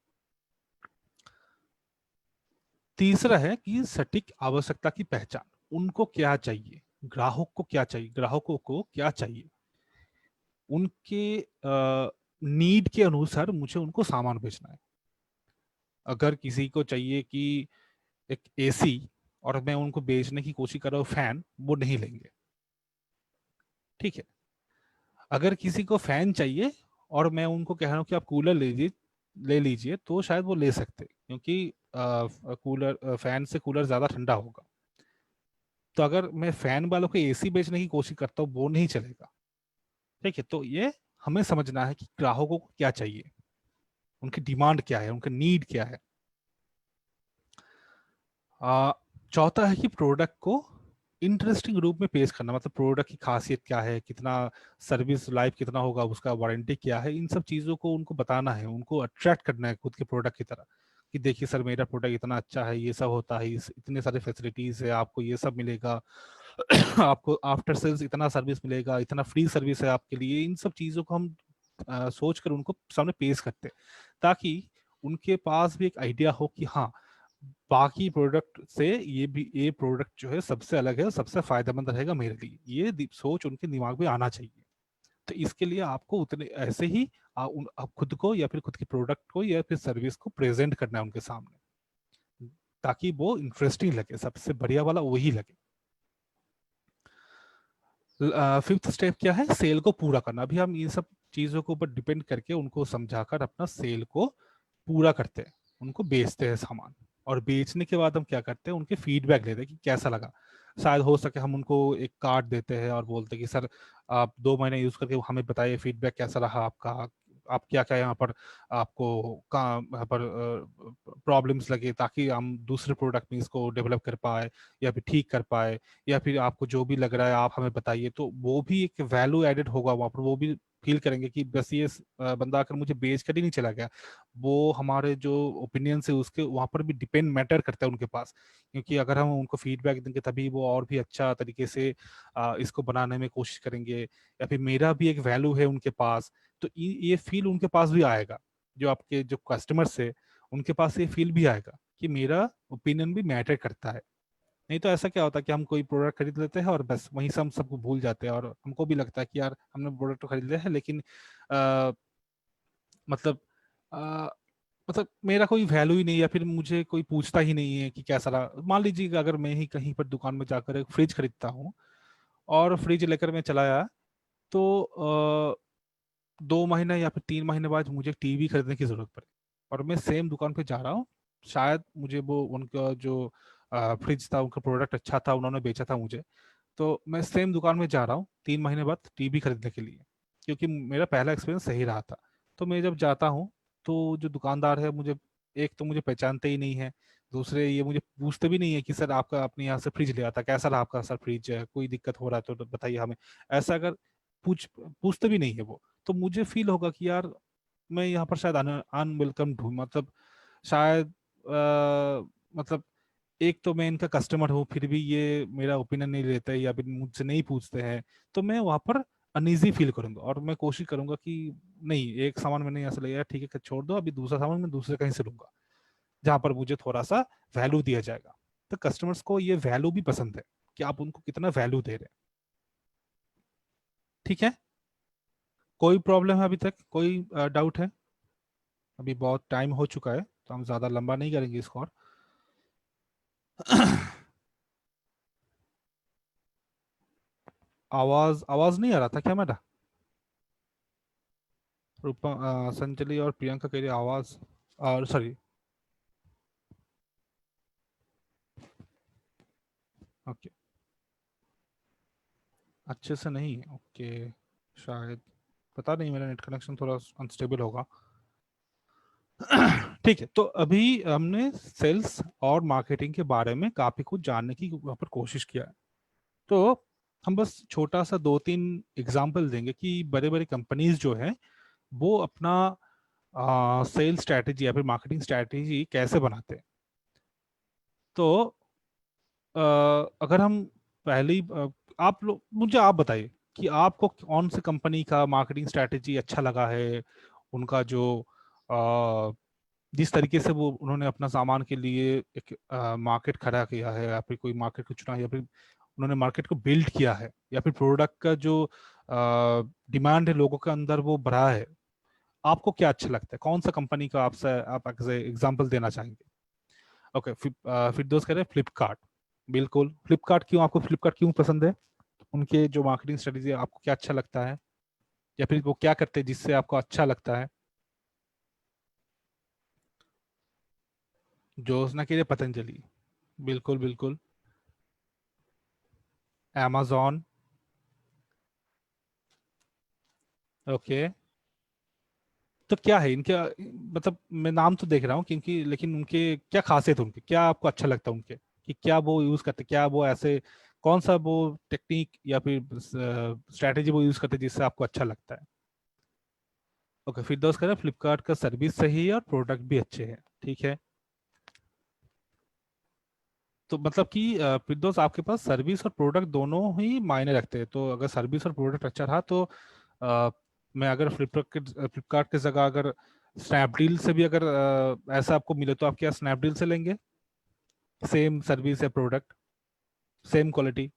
तीसरा है कि सटीक आवश्यकता की पहचान। उनको क्या चाहिए, ग्राहक को क्या चाहिए, ग्राहकों को क्या चाहिए, उनके नीड के अनुसार मुझे उनको सामान बेचना है। अगर किसी को चाहिए कि एक एसी और मैं उनको बेचने की कोशिश कर रहा हूँ फैन, वो नहीं लेंगे। ठीक है। अगर किसी को फैन चाहिए और मैं उनको कह रहा हूँ कि आप कूलर ले लीजिए, तो शायद वो ले सकते, क्योंकि कूलर फैन से कूलर ज्यादा ठंडा होगा। तो अगर मैं फैन वालों को एसी बेचने की कोशिश करता हूँ, वो नहीं चलेगा। ठीक है, तो ये हमें समझना है कि ग्राहकों को क्या चाहिए, उनकी डिमांड क्या है, उनका नीड क्या है। आ, चौथा है कि प्रोडक्ट को इंटरेस्टिंग रूप में पेश करना, मतलब प्रोडक्ट की खासियत क्या है, कितना सर्विस लाइफ कितना होगा, उसका वारंटी क्या है, इन सब चीज़ों को उनको बताना है, उनको अट्रैक्ट करना है खुद के प्रोडक्ट की तरह। कि देखिए सर, मेरा प्रोडक्ट इतना अच्छा है, ये सब होता है, इतने सारे फैसिलिटीज है, आपको ये सब मिलेगा। आपको आफ्टर सेल्स इतना सर्विस मिलेगा, इतना फ्री सर्विस है आपके लिए। इन सब चीज़ों को हम सोच कर उनको सामने पेश करते हैं, ताकि उनके पास भी एक आइडिया हो कि हाँ, बाकी प्रोडक्ट से ये प्रोडक्ट जो है सबसे अलग है, सबसे फायदेमंद रहेगा मेरे लिए, ये सोच उनके दिमाग में आना चाहिए। तो इसके लिए आपको उतने ऐसे ही आप खुद को या फिर खुद के प्रोडक्ट को या फिर सर्विस को प्रेजेंट करना है उनके सामने, ताकि वो इंटरेस्टिंग लगे, सबसे बढ़िया वाला वही लगे। फिफ्थ स्टेप क्या है, सेल को पूरा करना। अभी हम इन सब चीजों के ऊपर डिपेंड करके उनको समझाकर अपना सेल को पूरा करते हैं, उनको बेचते हैं सामान। और बेचने के बाद हम क्या करते हैं, उनके फीडबैक लेते हैं कि कैसा लगा। शायद हो सके हम उनको एक कार्ड देते हैं और बोलते हैं कि सर, आप 2 महीने यूज करके हमें बताइए फीडबैक कैसा रहा आपका, आप क्या क्या यहाँ पर आपको यहाँ पर प्रॉब्लम्स लगे, ताकि हम दूसरे प्रोडक्ट में इसको डेवलप कर पाए या फिर ठीक कर पाए। या फिर आपको जो भी लग रहा है आप हमें बताइए, तो वो भी एक वैल्यू एडेड होगा वहां पर। वो भी फील करेंगे कि बस ये बंदा आकर मुझे बेच कर ही नहीं चला गया, वो हमारे जो ओपिनियन है उसके वहां पर भी डिपेंड मैटर करता है उनके पास। क्योंकि अगर हम उनको फीडबैक देंगे तभी वो और भी अच्छा तरीके से इसको बनाने में कोशिश करेंगे, या फिर मेरा भी एक वैल्यू है उनके पास। तो ये फील उनके पास भी आएगा, जो आपके जो कस्टमर्स है उनके पास ये फील भी आएगा कि मेरा ओपिनियन भी मैटर करता है। नहीं तो ऐसा क्या होता है कि हम कोई प्रोडक्ट खरीद लेते हैं और बस वहीं से हम सबको भूल जाते हैं, और हमको भी लगता है कि यार हमने प्रोडक्ट तो खरीद लिया है, लेकिन आ, मतलब आ, मतलब मेरा कोई वैल्यू ही नहीं, या फिर मुझे कोई पूछता ही नहीं है कि कैसा रहा। मान लीजिए कि अगर मैं ही कहीं पर दुकान में जाकर एक फ्रिज खरीदता हूँ और फ्रिज लेकर मैं चला आया, तो 2 महीने या फिर 3 महीने बाद मुझे टीवी खरीदने की जरूरत पड़े, और मैं सेम दुकान पे जा रहा हूँ, शायद मुझे वो उनका जो फ्रिज था, उनका प्रोडक्ट अच्छा था, उन्होंने बेचा था मुझे, तो मैं सेम दुकान में जा रहा हूँ 3 महीने बाद टीवी खरीदने के लिए, क्योंकि मेरा पहला एक्सपीरियंस सही रहा था। तो मैं जब जाता हूँ, तो जो दुकानदार है मुझे, एक तो मुझे पहचानते ही नहीं है, दूसरे ये मुझे पूछते भी नहीं है कि सर आपका अपने यहाँ से फ्रिज लिया था, कैसा रहा आपका सर फ्रिज, कोई दिक्कत हो रहा है तो बताइए हमें। ऐसा अगर पूछते भी नहीं है वो, तो मुझे फील होगा कि यार मैं यहाँ पर शायद अनवेलकम हूँ, मतलब शायद मतलब एक तो मैं इनका कस्टमर हूँ, फिर भी ये मेरा ओपिनियन नहीं लेते या फिर मुझसे नहीं पूछते हैं, तो मैं वहां पर अनईजी फील करूंगा, और मैं कोशिश करूंगा कि नहीं, एक सामान मैंने यहाँ से लिया, ठीक है छोड़ दो, अभी दूसरा सामान मैं दूसरे कहीं से लूंगा जहां पर मुझे थोड़ा सा वैल्यू दिया जाएगा। तो कस्टमर्स को ये वैल्यू भी पसंद है कि आप उनको कितना वैल्यू दे रहे हैं। ठीक है, कोई प्रॉब्लम है अभी तक, कोई डाउट है? अभी बहुत टाइम हो चुका है, तो हम ज्यादा लंबा नहीं करेंगे इसको और आवाज आवाज नहीं आ रहा था क्या मेरा? रूपा, संजली और प्रियंका के लिए आवाज, और सॉरी। ओके, अच्छे से नहीं, ओके, शायद, पता नहीं, मेरा नेट कनेक्शन थोड़ा अनस्टेबल होगा। ठीक है, तो अभी हमने सेल्स और मार्केटिंग के बारे में काफी कुछ जानने की वहाँ पर कोशिश किया है। तो हम बस छोटा सा दो तीन एग्जांपल देंगे कि बड़े बड़े कंपनीज जो है वो अपना सेल्स स्ट्रैटेजी या फिर मार्केटिंग स्ट्रैटेजी कैसे बनाते हैं। तो अ, अगर हम पहली आप लोग मुझे आप बताइए कि आपको कौन सी कंपनी का मार्केटिंग स्ट्रैटेजी अच्छा लगा है, उनका जो जिस तरीके से वो उन्होंने अपना सामान के लिए एक मार्केट खड़ा किया है, या फिर कोई मार्केट को चुना, या फिर उन्होंने मार्केट को बिल्ड किया है, या फिर प्रोडक्ट का जो डिमांड है लोगों के अंदर वो बढ़ा है। आपको क्या अच्छा लगता है, कौन सा कंपनी का आपसे आप एग्जांपल देना चाहेंगे? ओके, फिर दोस्त कह रहे हैं फ्लिपकार्ट। बिल्कुल, फ्लिपकार्ट क्यों, आपको फ्लिपकार्ट क्यों पसंद है? उनके जो मार्केटिंग स्ट्रेटेजी है आपको क्या अच्छा लगता है, या फिर वो क्या करते हैं जिससे आपको अच्छा लगता है? जोशना के लिए पतंजलि। बिल्कुल बिल्कुल। amazon। ओके, तो क्या है इनके, मतलब मैं नाम तो देख रहा हूँ क्योंकि, लेकिन उनके क्या खासियत है, उनके क्या आपको अच्छा लगता है उनके, कि क्या वो यूज करते, क्या वो ऐसे कौन सा वो टेक्निक या फिर स्ट्रैटेजी वो यूज करते हैं जिससे आपको अच्छा लगता है? ओके, फिर दोस्त कह रहे हैं फ्लिपकार्ट का सर्विस सही है और प्रोडक्ट भी अच्छे हैं। ठीक है, तो मतलब कि फिरदौस आपके पास सर्विस और प्रोडक्ट दोनों ही मायने रखते हैं। तो अगर सर्विस और प्रोडक्ट अच्छा रहा तो मैं अगर फ्लिपकार्ट की जगह अगर स्नैपडील से भी अगर ऐसा आपको मिले तो आप क्या स्नैपडील से लेंगे? सेम सर्विस या प्रोडक्ट, सेम क्वालिटी।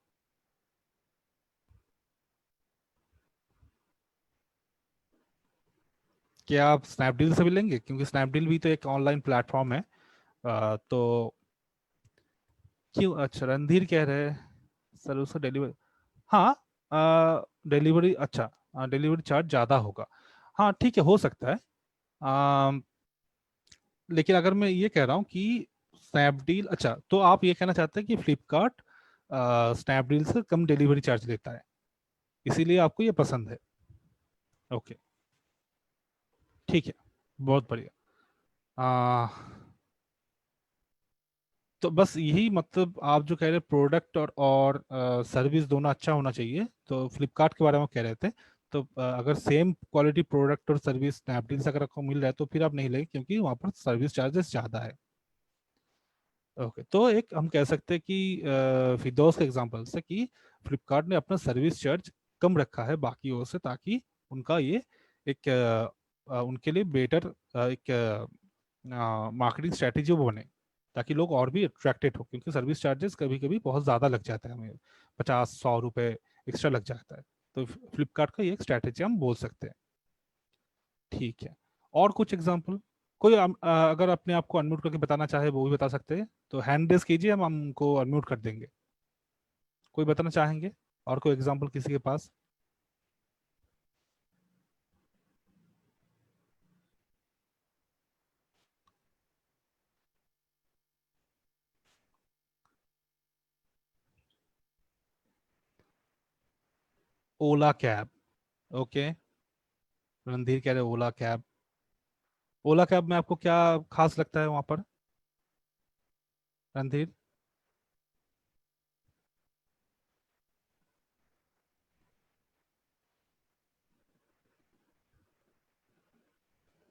क्या आप स्नैपडील से भी लेंगे, क्योंकि स्नैपडील भी तो एक ऑनलाइन प्लेटफॉर्म है। तो क्यों, अच्छा, रणधीर कह रहे हैं सर उसका डिलीवरी, हाँ, डिलीवरी, अच्छा, डिलीवरी चार्ज ज़्यादा होगा। हाँ ठीक है, हो सकता है। अम, लेकिन अगर मैं ये कह रहा हूँ कि स्नैपडील, अच्छा, तो आप ये कहना चाहते हैं कि फ्लिपकार्ट स्नैपडील से कम डिलीवरी चार्ज लेता है, इसीलिए आपको ये पसंद है। ओके, ठीक है, बहुत बढ़िया। आ, तो बस यही, मतलब आप जो कह रहे हैं प्रोडक्ट और सर्विस दोनों अच्छा होना चाहिए, तो फ्लिपकार्ट के बारे में कह रहे थे। तो अगर सेम क्वालिटी प्रोडक्ट और सर्विस स्नैपडील से अगर आपको मिल रहा है तो फिर आप नहीं लेंगे, क्योंकि वहाँ पर सर्विस चार्जेस ज़्यादा है। ओके, तो एक हम कह सकते हैं कि फिरदौस के एग्जांपल से कि फ्लिपकार्ट ने अपना सर्विस चार्ज कम रखा है बाकियों से, ताकि उनका ये एक उनके लिए बेटर एक मार्केटिंग स्ट्रेटेजी वो बने, ताकि लोग और भी अट्रैक्टेड हो, क्योंकि सर्विस चार्जेस कभी कभी बहुत ज़्यादा लग जाता है, हमें 50-100 रुपए एक्स्ट्रा लग जाता है। तो फ्लिपकार्ट का ये एक स्ट्रैटेजी हम बोल सकते हैं। ठीक है, और कुछ एग्जांपल, कोई अगर अपने आप को अनम्यूट करके बताना चाहे वो भी बता सकते हैं, तो हैंड रेस कीजिए, हम हमको अनम्यूट कर देंगे। कोई बताना चाहेंगे, और कोई एग्जांपल किसी के पास? ओला कैब। ओके, रणधीर कह रहे ओला कैब। ओला कैब में आपको क्या खास लगता है वहां पर, रणधीर?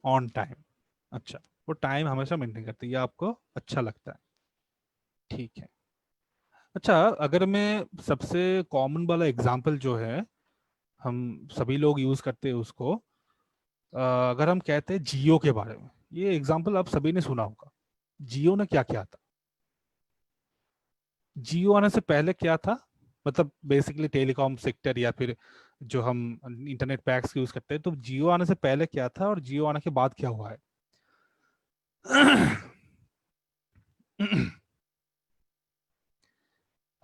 ऑन टाइम, अच्छा, वो टाइम हमेशा मेंटेन करती है, ये आपको अच्छा लगता है। ठीक है, अच्छा, अगर मैं सबसे कॉमन वाला एग्जांपल जो है हम सभी लोग यूज करते हैं उसको, अगर हम कहते हैं जियो के बारे में, ये एग्जांपल आप सभी ने सुना होगा। जियो ने क्या किया था? जियो आने से पहले क्या था, मतलब बेसिकली टेलीकॉम सेक्टर, या फिर जो हम इंटरनेट पैक्स यूज करते हैं, तो जियो आने से पहले क्या था और जियो आने के बाद क्या हुआ है?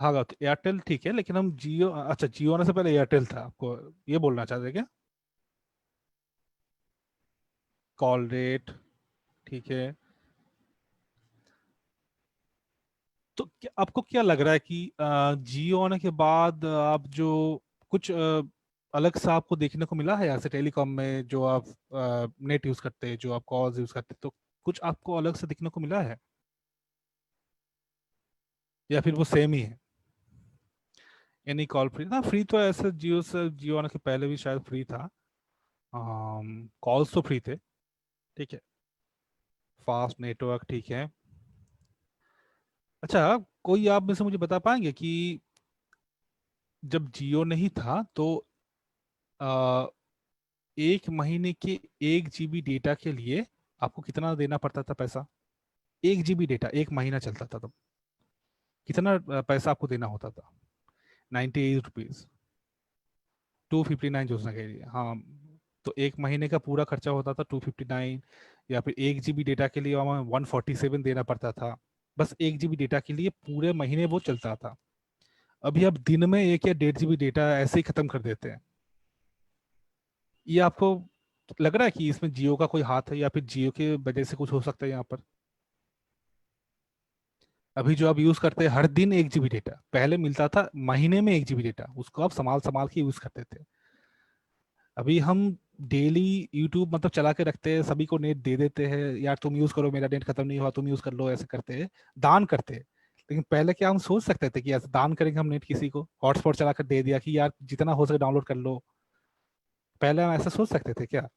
हाँ तो एयरटेल ठीक है, लेकिन हम जियो, अच्छा जियो आने से पहले एयरटेल था, आपको ये बोलना चाहते हैं क्या? कॉल रेट, ठीक है। तो आपको क्या लग रहा है कि जियो आने के बाद आप जो कुछ अलग सा आपको देखने को मिला है ऐसे टेलीकॉम में, जो आप नेट यूज करते हैं, जो आप कॉल्स यूज करते हैं, तो कुछ आपको अलग से दिखने को मिला है, या फिर वो सेम ही है? एनी कॉल फ्री ना, फ्री तो ऐसे जियो से, जियो आने के पहले भी शायद फ्री था, कॉल्स तो फ्री थे, ठीक है। फास्ट नेटवर्क, ठीक है। अच्छा, कोई आप में से मुझे बता पाएंगे कि जब जियो नहीं था तो आ, एक महीने के 1 GB डेटा के लिए आपको कितना देना पड़ता था पैसा? 1 GB डेटा 1 महीना चलता था तब, कितना पैसा आपको देना होता था? 98 रुपीज, 259 जोड़ना कह रही है, हाँ। तो 1 महीने का पूरा खर्चा होता था 259, या फिर 1 GB डेटा के लिए हमें 147 देना पड़ता था, बस 1 GB डेटा के लिए पूरे महीने वो चलता था। अभी आप दिन में 1 या 1.5 GB डेटा ऐसे ही खत्म कर देते हैं। ये आपको लग रहा है कि इसमें जियो का कोई हाथ है, या फिर जियो के वजह से कुछ हो सकता है यहाँ पर? अभी जो आप यूज करते हैं हर दिन 1 GB डेटा, पहले मिलता था महीने में 1 GB डेटा, उसको आप संभाल संभाल के यूज करते थे। अभी हम डेली यूट्यूब मतलब चला के रखते हैं, सभी को नेट दे देते हैं, यार तुम यूज करो, मेरा नेट खत्म नहीं हुआ, तुम यूज कर लो, ऐसे करते हैं, दान करते हैं। लेकिन पहले क्या हम सोच सकते थे कि ऐसे दान करेंगे हम नेट किसी को, हॉटस्पॉट चला कर दे दिया कि यार जितना हो सके डाउनलोड कर लो? पहले हम ऐसा सोच सकते थे क्या?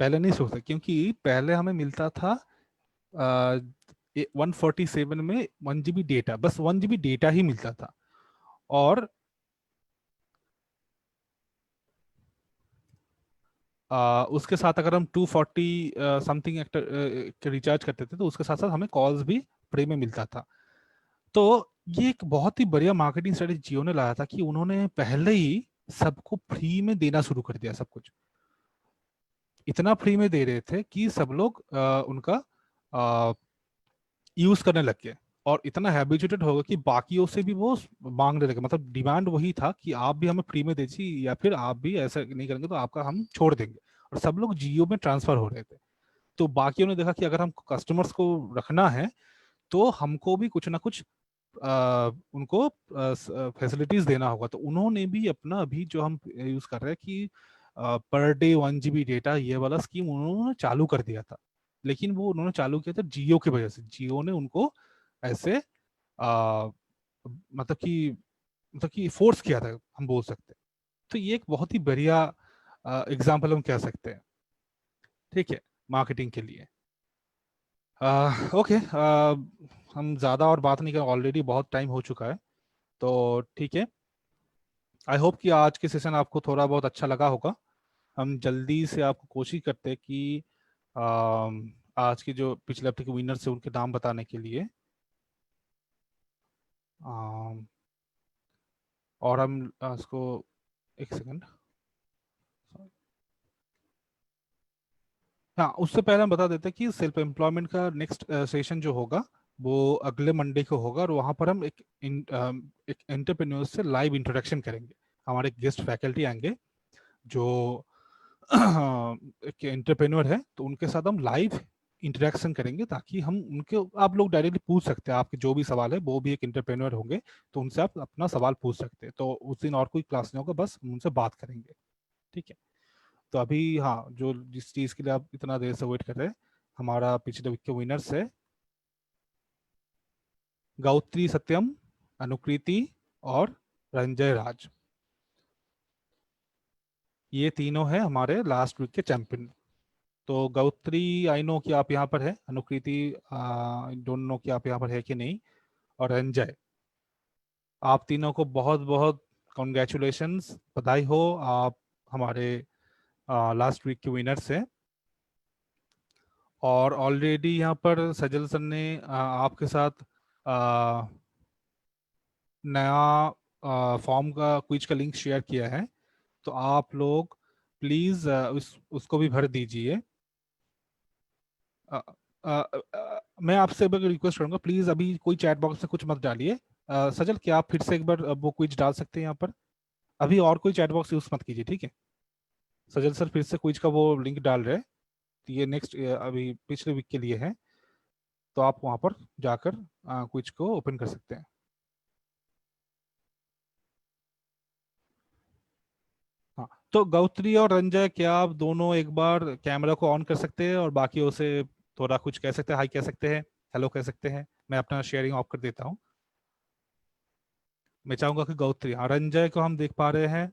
पहले नहीं सोच सकते, क्योंकि पहले हमें मिलता था 147 में 1 GB डेटा, बस 1 GB डेटा ही मिलता था। और उसके साथ अगर हम 240 समथिंग रिचार्ज करते थे, तो उसके साथ साथ हमें कॉल्स भी फ्री में मिलता था। तो ये एक बहुत ही बढ़िया मार्केटिंग स्ट्रेटेजी जियो ने लाया था कि उन्होंने पहले ही सबको फ्री में देना शुरू कर दिया सब कुछ। इतना फ्री में दे रहे थे कि सब लोग उनका यूज करने लग गए, और इतना हैबिचुएटेड हो गया कि बाकियों से भी वो मांगने लगे, मतलब डिमांड वही था कि आप भी हमें फ्री में दीजिए, या फिर आप भी ऐसा नहीं करेंगे तो आपका हम छोड़ देंगे। और सब लोग जियो में ट्रांसफर हो रहे थे। तो बाकियों ने देखा कि अगर हम कस्टमर्स को रखना है तो हमको भी कुछ ना कुछ उनको फैसिलिटीज देना होगा। तो उन्होंने भी अपना अभी जो हम यूज कर रहे हैं कि पर डे 1 GB डेटा, ये वाला स्कीम उन्होंने चालू कर दिया था। लेकिन वो उन्होंने चालू किया था जियो की वजह से, जियो ने उनको ऐसे आ, मतलब कि फोर्स किया था, हम बोल सकते हैं। तो ये एक बहुत ही बढ़िया एग्जाम्पल हम कह सकते हैं, ठीक है, मार्केटिंग के लिए। ओके, हम ज़्यादा और बात नहीं करें, ऑलरेडी बहुत टाइम हो चुका है। तो ठीक है, आई होप कि आज के सेशन आपको थोड़ा बहुत अच्छा लगा होगा। हम जल्दी से आपको कोशिश करते हैं कि आज की जो पिछले हफ्ते के विनर से उनके नाम बताने के लिए, अम, और हम इसको एक सेकंड, हाँ उससे पहले हम बता देते हैं कि सेल्फ एम्प्लॉयमेंट का नेक्स्ट सेशन जो होगा वो अगले मंडे को होगा, और वहाँ पर हम एक एंटरप्रेन्योर से लाइव इंट्रोडक्शन करेंगे। हमारे गेस्ट फैकल्टी आएंगे जो एक एंटरप्रेन्योर है, तो उनके साथ हम लाइव इंटरेक्शन करेंगे, ताकि हम उनके, आप लोग डायरेक्टली पूछ सकते हैं, आपके जो भी सवाल है, वो भी एक एंटरप्रेन्योर होंगे, तो उनसे आप अपना सवाल पूछ सकते हैं। तो उस दिन और कोई क्लास नहीं होगा, बस उनसे बात करेंगे, ठीक है। तो अभी हाँ, जो जिस चीज़ के लिए आप इतना देर से वेट कर रहे हैं, हमारा पिछले वीक के विनर्स है गायत्री सत्यम, अनुकृति और रंजय राज। ये तीनों है हमारे लास्ट वीक के चैंपियन। तो गायत्री, आई नो कि आप यहाँ पर है, अनुकृति डोंट नो कि आप यहाँ पर है कि नहीं, और रंजय, आप तीनों को बहुत बहुत कॉन्ग्रेचुलेशंस, बधाई हो, आप हमारे लास्ट वीक के विनर्स हैं। और ऑलरेडी यहाँ पर सजल सर ने आपके साथ आ, नया फॉर्म का, क्विज का लिंक शेयर किया है, तो आप लोग प्लीज़ उसको भी भर दीजिए। मैं आपसे रिक्वेस्ट करूंगा, प्लीज अभी कोई चैट बॉक्स में कुछ मत डालिए। सजल, क्या आप फिर से एक बार वो क्विज डाल सकते हैं यहाँ पर? अभी और कोई चैट बॉक्स यूज मत कीजिए, ठीक है? सजल सर फिर से क्विज का वो लिंक डाल रहे हैं, तो ये नेक्स्ट अभी पिछले वीक के लिए है, तो आप वहां पर जाकर क्विज को ओपन कर सकते हैं। हाँ, तो गौत्री और रंजय, क्या आप दोनों एक बार कैमरा को ऑन कर सकते हैं और बाकियों से थोड़ा कुछ कह सकते हैं, हाई कह सकते हैं, हेलो कह सकते हैं? मैं अपना शेयरिंग ऑफ कर देता हूँ। मैं चाहूंगा कि गौत्री, हाँ, रंजय को हम देख पा रहे हैं।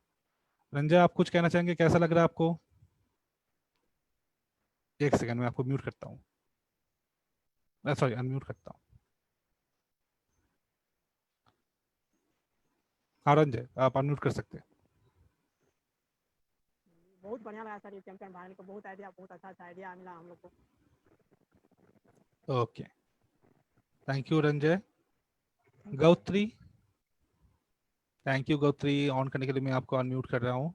रंजय, आप कुछ कहना चाहेंगे? कैसा लग रहा है आपको? एक सेकंड, मैं आपको म्यूट करता हूँ, सॉरी अनम्यूट करता हूँ। हाँ रंजय, आप अनम्यूट कर सकते हैं। बहुत बढ़िया लगा सर, ये चैंपियन बनाने को बहुत अच्छा आइडिया मिला हम लोग को। Okay, thank you Ranjay. Gautri, thank you Gautri, on करने के लिए मैं आपको अनम्यूट कर रहा हूँ।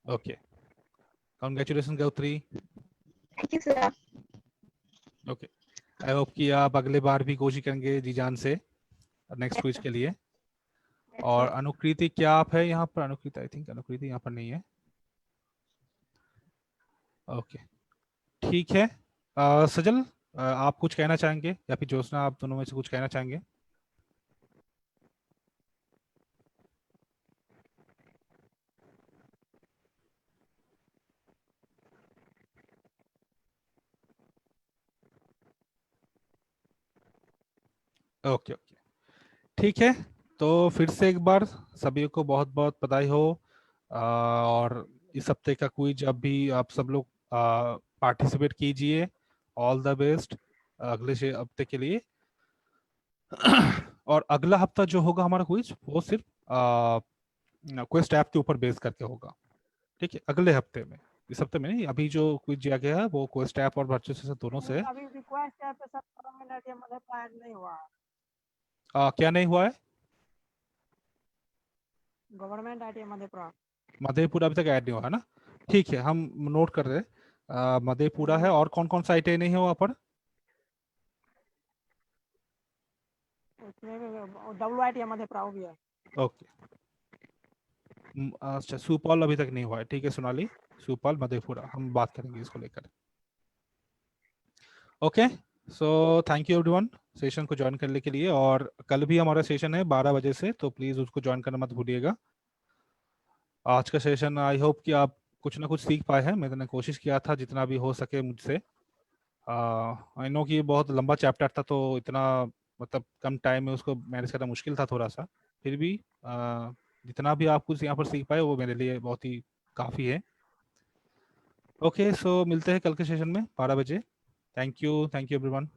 Okay, congratulation Gautri. Thank you sir. Okay, I hope कि आप अगले बार भी कोशिश करेंगे जी जान से नेक्स्ट क्विज के लिए। और अनुकृति, क्या आप है यहाँ पर? अनुकृति, आई थिंक अनुकृति यहाँ पर नहीं है। ओके, ठीक है। सजल, आप कुछ कहना चाहेंगे या फिर ज्योत्सना, आप दोनों में से कुछ कहना चाहेंगे? ओके ओके, ठीक है। तो फिर से एक बार सभी को बहुत बहुत बधाई हो। और इस हफ्ते का क्विज अब भी आप सब लोग पार्टिसिपेट कीजिए। ऑल द बेस्ट अगले हफ्ते के लिए। और अगला हफ्ता जो होगा हमारा क्विज, वो सिर्फ क्वेस्ट ऐप के ऊपर बेस करके होगा, ठीक है? अगले हफ्ते में, इस हफ्ते में नहीं। अभी जो क्विज दिया गया है वो क्वेस्ट ऐप और वर्चुअल से दोनों से। अभी रिक्वेस्ट ऐप पे सब गवर्नमेंट आईटीएम मतलब ऐड नहीं हुआ। क्या नहीं हुआ है? Government ITM Madhepura. मधेपुरा अभी तक ऐड नहीं हुआ है ना? ठीक है, हम नोट कर रहे हैं। मधेपुरा है, और कौन कौन सा आईटी नहीं है वहाँ पर? WITM मधेपुरा हो गया। ओके, अच्छा, सुपौल अभी तक नहीं हुआ है, ठीक है सोनाली, सुपौल मधेपुरा हम बात करेंगे इसको लेकर। Okay, so thank you everyone session को ज्वाइन करने के लिए। और कल भी हमारा सेशन है 12 बजे से, तो प्लीज़ उसको ज्वाइन करना मत भूलिएगा। आज का सेशन आई होप कि आप कुछ ना कुछ सीख पाए हैं। मैंने कोशिश किया था जितना भी हो सके मुझसे। आई नो कि ये बहुत लंबा चैप्टर था, तो इतना मतलब कम टाइम में उसको मैनेज करना मुश्किल था थोड़ा सा। फिर भी जितना भी आप कुछ यहाँ पर सीख पाए वो मेरे लिए बहुत ही काफ़ी है। ओके, सो मिलते हैं कल के सेशन में 12 बजे। Thank you everyone.